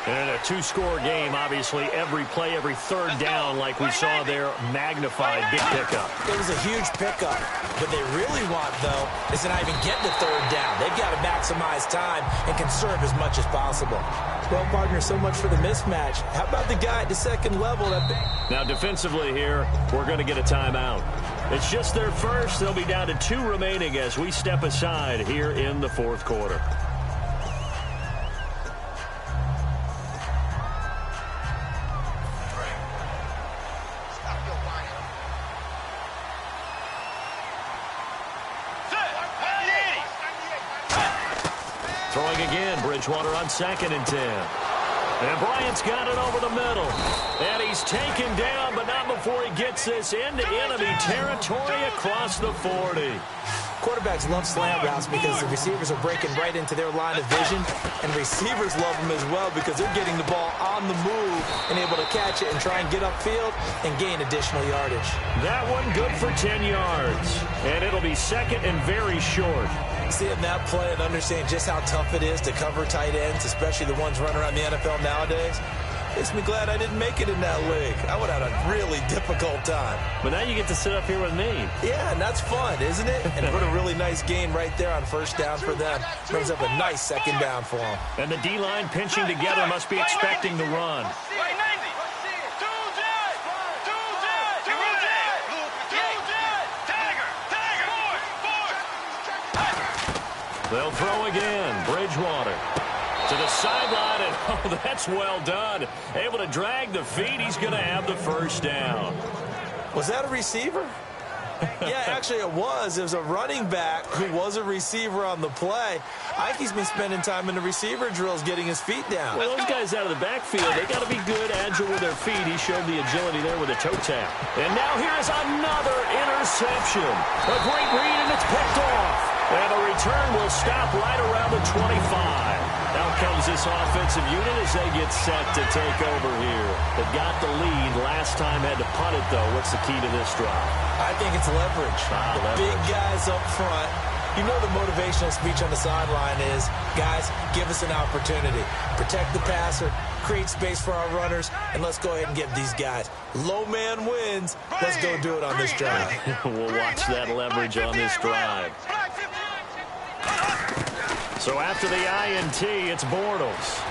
And a 2-score game, obviously, every play, every third down, like we saw there, magnified, big pickup. It was a huge pickup. What they really want, though, is to not even get the third down. They've got to maximize time and conserve as much as possible. Well, partner, so much for the mismatch. How about the guy at the second level? Now, defensively here, we're going to get a timeout. It's just their first. They'll be down to 2 remaining as we step aside here in the fourth quarter. Throwing again, Bridgewater on 2nd and 10. And Bryant's got it over the middle. And he's taken down, but not before he gets this into enemy territory across the 40. Quarterbacks love slant routes because the receivers are breaking right into their line of vision, and receivers love them as well because they're getting the ball on the move and able to catch it and try and get upfield and gain additional yardage. That one good for 10 yards, and it'll be 2nd and very short. Seeing that play and understanding just how tough it is to cover tight ends, especially the ones running around the NFL nowadays, makes me glad I didn't make it in that league. I would have had a really difficult time. But now you get to sit up here with me. Yeah, and that's fun, isn't it? And put a really nice gain right there on first down for them. Brings up a nice second down for them. And the D-line pinching together must be expecting the run. They'll throw again. Bridgewater to the sideline, and oh, that's well done. Able to drag the feet. He's going to have the first down. Was that a receiver? Yeah, actually it was. It was a running back who was a receiver on the play. Ike's been spending time in the receiver drills getting his feet down. Well, those guys out of the backfield, they got to be good, agile with their feet. He showed the agility there with a toe tap. And now here's another interception. A great read, and it's picked off. And the return will stop right around the 25. Out comes this offensive unit as they get set to take over here. They got the lead last time, had to punt it, though. What's the key to this drive? I think it's leverage. Big guys up front. You know the motivational speech on the sideline is, guys, give us an opportunity. Protect the passer, create space for our runners, and let's go ahead and get these guys. Low man wins. Let's go do it on this drive. We'll watch that leverage on this drive. So after the INT, it's Bortles.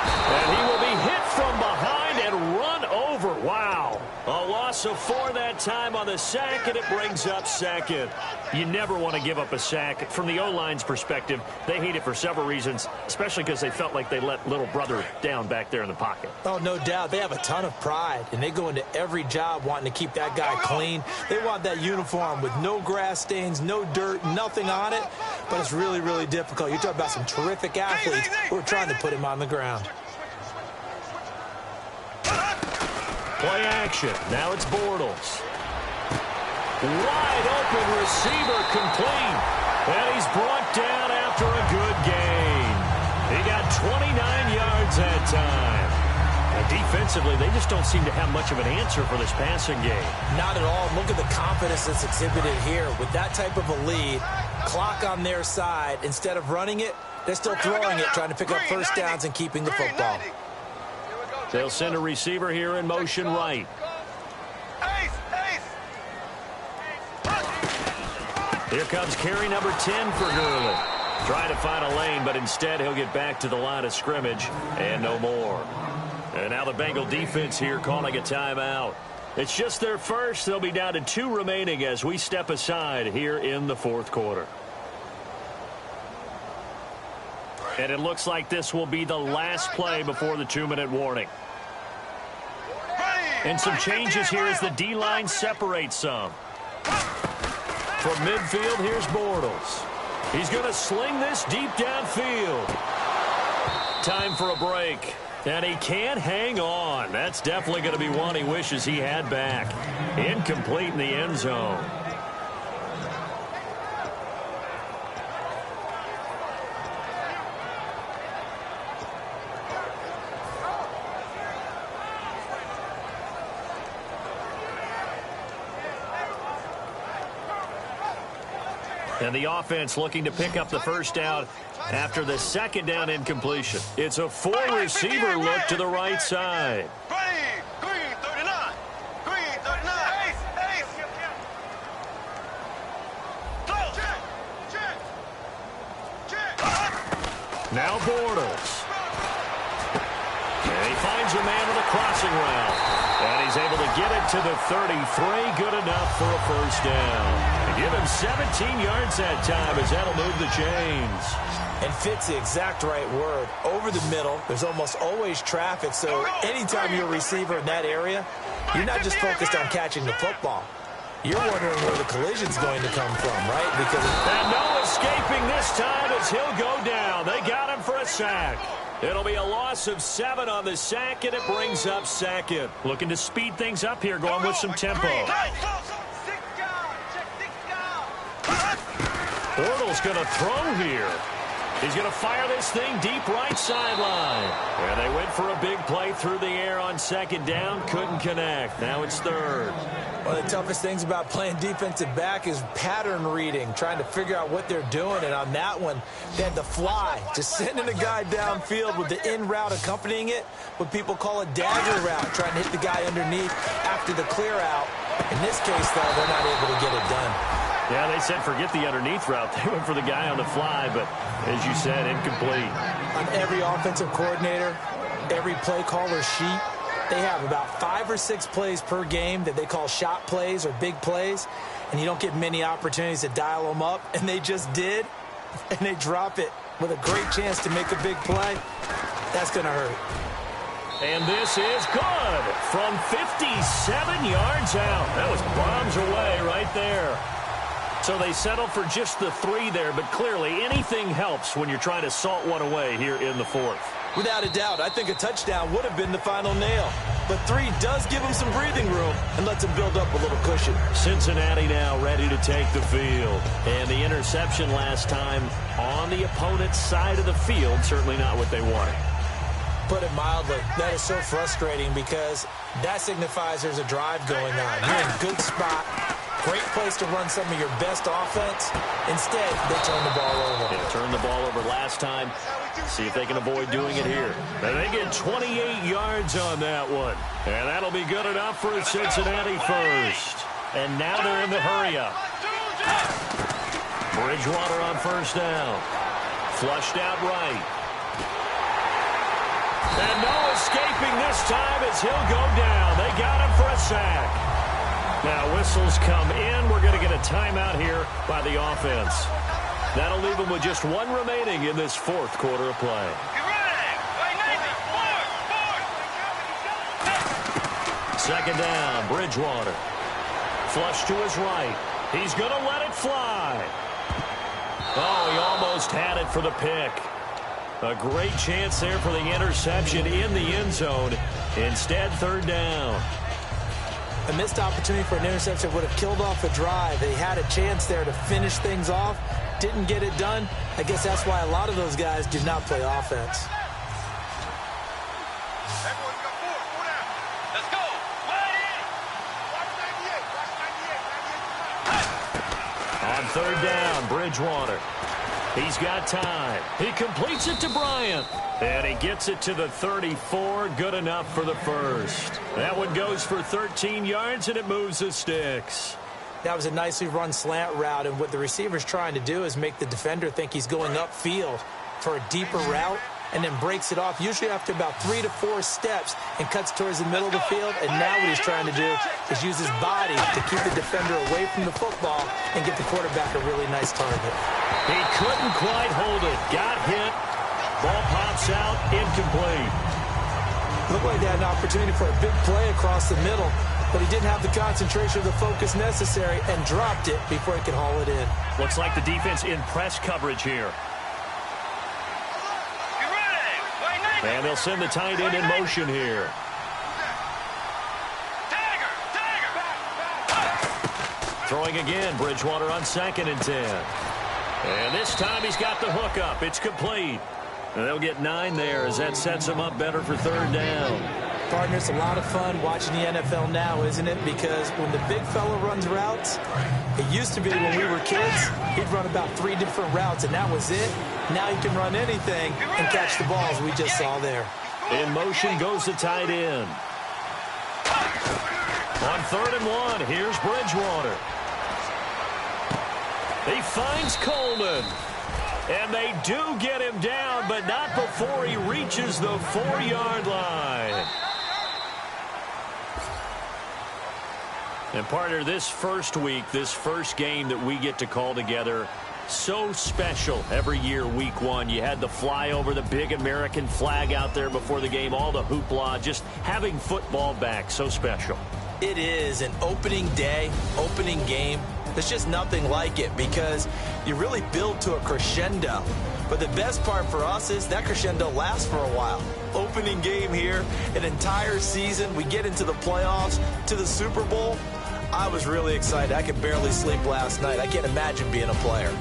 And he will be hit from behind and run over. Wow. A loss of 4 that time on the sack, and it brings up second. You never want to give up a sack. From the O-line's perspective, they hate it for several reasons, especially because they felt like they let little brother down back there in the pocket. Oh, no doubt. They have a ton of pride, and they go into every job wanting to keep that guy clean. They want that uniform with no grass stains, no dirt, nothing on it. But it's really, really difficult. You're talking about some terrific athletes who are trying to put him on the ground. Play action. Now it's Bortles. Wide open receiver complete. And he's brought down after a good gain. He got 29 yards that time. And defensively, they just don't seem to have much of an answer for this passing game. Not at all. Look at the confidence that's exhibited here. With that type of a lead, clock on their side, instead of running it, they're still throwing it, trying to pick up first downs and keeping the football. They'll send a receiver here in motion right. Here comes carry number 10 for Gurley. Trying to find a lane, but instead he'll get back to the line of scrimmage and no more. And now the Bengal defense here calling a timeout. It's just their first. They'll be down to 2 remaining as we step aside here in the fourth quarter. And it looks like this will be the last play before the 2-minute warning. And some changes here as the D-line separates some. From midfield, here's Bortles. He's going to sling this deep downfield. Time for a break. And he can't hang on. That's definitely going to be one he wishes he had back. Incomplete in the end zone. And the offense looking to pick up the first down after the second down incompletion. It's a 4-receiver look to the right side. Green 39. Green 39. Ace. Close. Check. Now Bortles. And he finds a man with a crossing route. And he's able to get it to the 33. Good enough for a first down. And give him 17 yards that time as that'll move the chains. And fits the exact right word. Over the middle, there's almost always traffic, so anytime you're a receiver in that area, you're not just focused on catching the football. You're wondering where the collision's going to come from, right? Because and no escaping this time as he'll go down. They got him for a sack. It'll be a loss of 7 on the sack, and it brings up second. Looking to speed things up here, going with some tempo. Bortles going to throw here. He's going to fire this thing deep right sideline. And they went for a big play through the air on second down. Couldn't connect. Now it's third. One of the toughest things about playing defensive back is pattern reading, trying to figure out what they're doing. And on that one, they had the fly, just sending a guy downfield with the in route accompanying it, what people call a dagger route, trying to hit the guy underneath after the clear out. In this case, though, they're not able to get it done. Yeah, they said forget the underneath route. They went for the guy on the fly, but as you said, incomplete. On every offensive coordinator, every play caller sheet, they have about 5 or 6 plays per game that they call shot plays or big plays, and you don't get many opportunities to dial them up, and they just did, and they drop it with a great chance to make a big play. That's going to hurt. And this is good from 57 yards out. That was bombs away right there. So they settled for just the 3 there, but clearly anything helps when you're trying to salt one away here in the 4th. Without a doubt, I think a touchdown would have been the final nail. But 3 does give them some breathing room and lets them build up a little cushion. Cincinnati now ready to take the field. And the interception last time on the opponent's side of the field, certainly not what they wanted. Put it mildly, that is so frustrating because that signifies there's a drive going on. You're in a good spot. Great place to run some of your best offense. Instead, they turn the ball over. Yeah, turned the ball over last time. See if they can avoid doing it here. And they get 28 yards on that one. And that'll be good enough for Cincinnati first. And now they're in the hurry-up. Bridgewater on first down. Flushed out right. And no escaping this time as he'll go down. They got him for a sack. Now whistles come in. We're going to get a timeout here by the offense. That'll leave them with just 1 remaining in this 4th quarter of play. Second down, Bridgewater. Flush to his right. He's going to let it fly. Oh, he almost had it for the pick. A great chance there for the interception in the end zone. Instead, third down. A missed opportunity for an interception would have killed off a drive. They had a chance there to finish things off. Didn't get it done. I guess that's why a lot of those guys do not play offense. Let's go. On third down, Bridgewater. He's got time. He completes it to Bryant. And he gets it to the 34. Good enough for the first. That one goes for 13 yards, and it moves the sticks. That was a nicely run slant route, and what the receiver's trying to do is make the defender think he's going upfield for a deeper route and then breaks it off, usually after about 3 to 4 steps, and cuts towards the middle of the field. And now what he's trying to do is use his body to keep the defender away from the football and get the quarterback a really nice target. He couldn't quite hold it. Got hit. Ball pops out. Incomplete. Looked like they had an opportunity for a big play across the middle, but he didn't have the concentration or the focus necessary and dropped it before he could haul it in. Looks like the defense in press coverage here. And they'll send the tight end in motion here. Throwing again, Bridgewater on 2nd and 10. And this time he's got the hook up. It's complete. And they'll get 9 there as that sets him up better for third down. Partner, it's a lot of fun watching the NFL now, isn't it? Because when the big fella runs routes, it used to be when we were kids, he'd run about 3 different routes, and that was it. Now he can run anything and catch the balls we just saw there. In motion goes the tight end. On 3rd and 1, here's Bridgewater. He finds Coleman. And they do get him down, but not before he reaches the 4-yard line. And partner, this first week, this first game that we get to call together, so special every year, week 1. You had the flyover, the big American flag out there before the game, all the hoopla, just having football back, so special. It is an opening day, opening game. There's just nothing like it because you really build to a crescendo. But the best part for us is that crescendo lasts for a while. Opening game here, an entire season. We get into the playoffs, to the Super Bowl. I was really excited. I could barely sleep last night. I can't imagine being a player.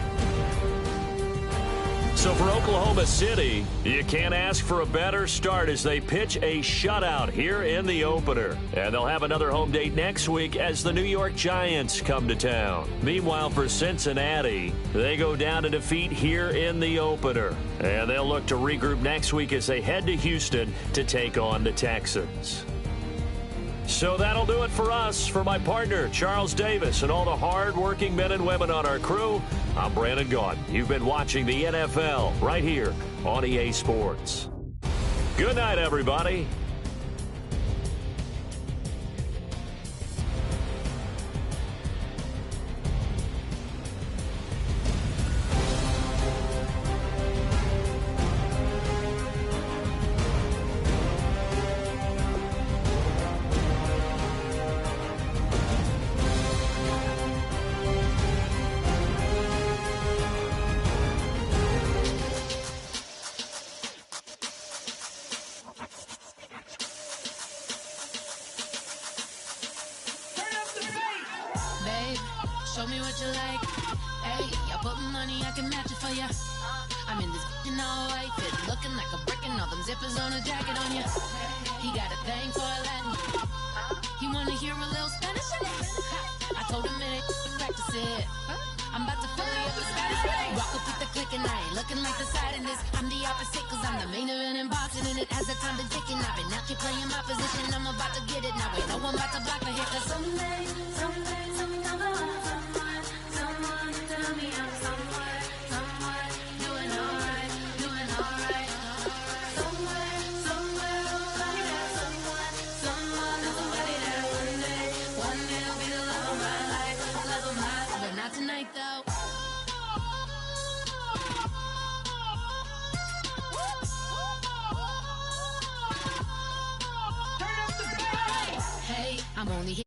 So for Oklahoma City, you can't ask for a better start as they pitch a shutout here in the opener. And they'll have another home date next week as the New York Giants come to town. Meanwhile, for Cincinnati, they go down to defeat here in the opener. And they'll look to regroup next week as they head to Houston to take on the Texans. So that'll do it for us. For my partner, Charles Davis, and all the hard-working men and women on our crew, I'm Brandon Gaudin. You've been watching the NFL right here on EA Sports. Good night, everybody. Show me what you like. Hey, I put money, I can match it for ya. I'm in this in all white fit, looking like a brick and all them zippers on a jacket on ya. He got a thing for a Latin. He wanna hear a little Spanish in it. I told him it ain't to practice it. I'm about to fill you up with Spanish. Walk up with the click and I ain't looking like the side in this. I'm the opposite cause I'm the main event in boxing and it has the time been ticking. I've been out here playing my position, I'm about to get it. Now I know I'm about to block the hit cause someday something comes along. Someone tell me I'm somewhere doing alright. Somewhere, somebody that somebody that one day will be the love of my life, but not tonight though. Hey, I'm only here.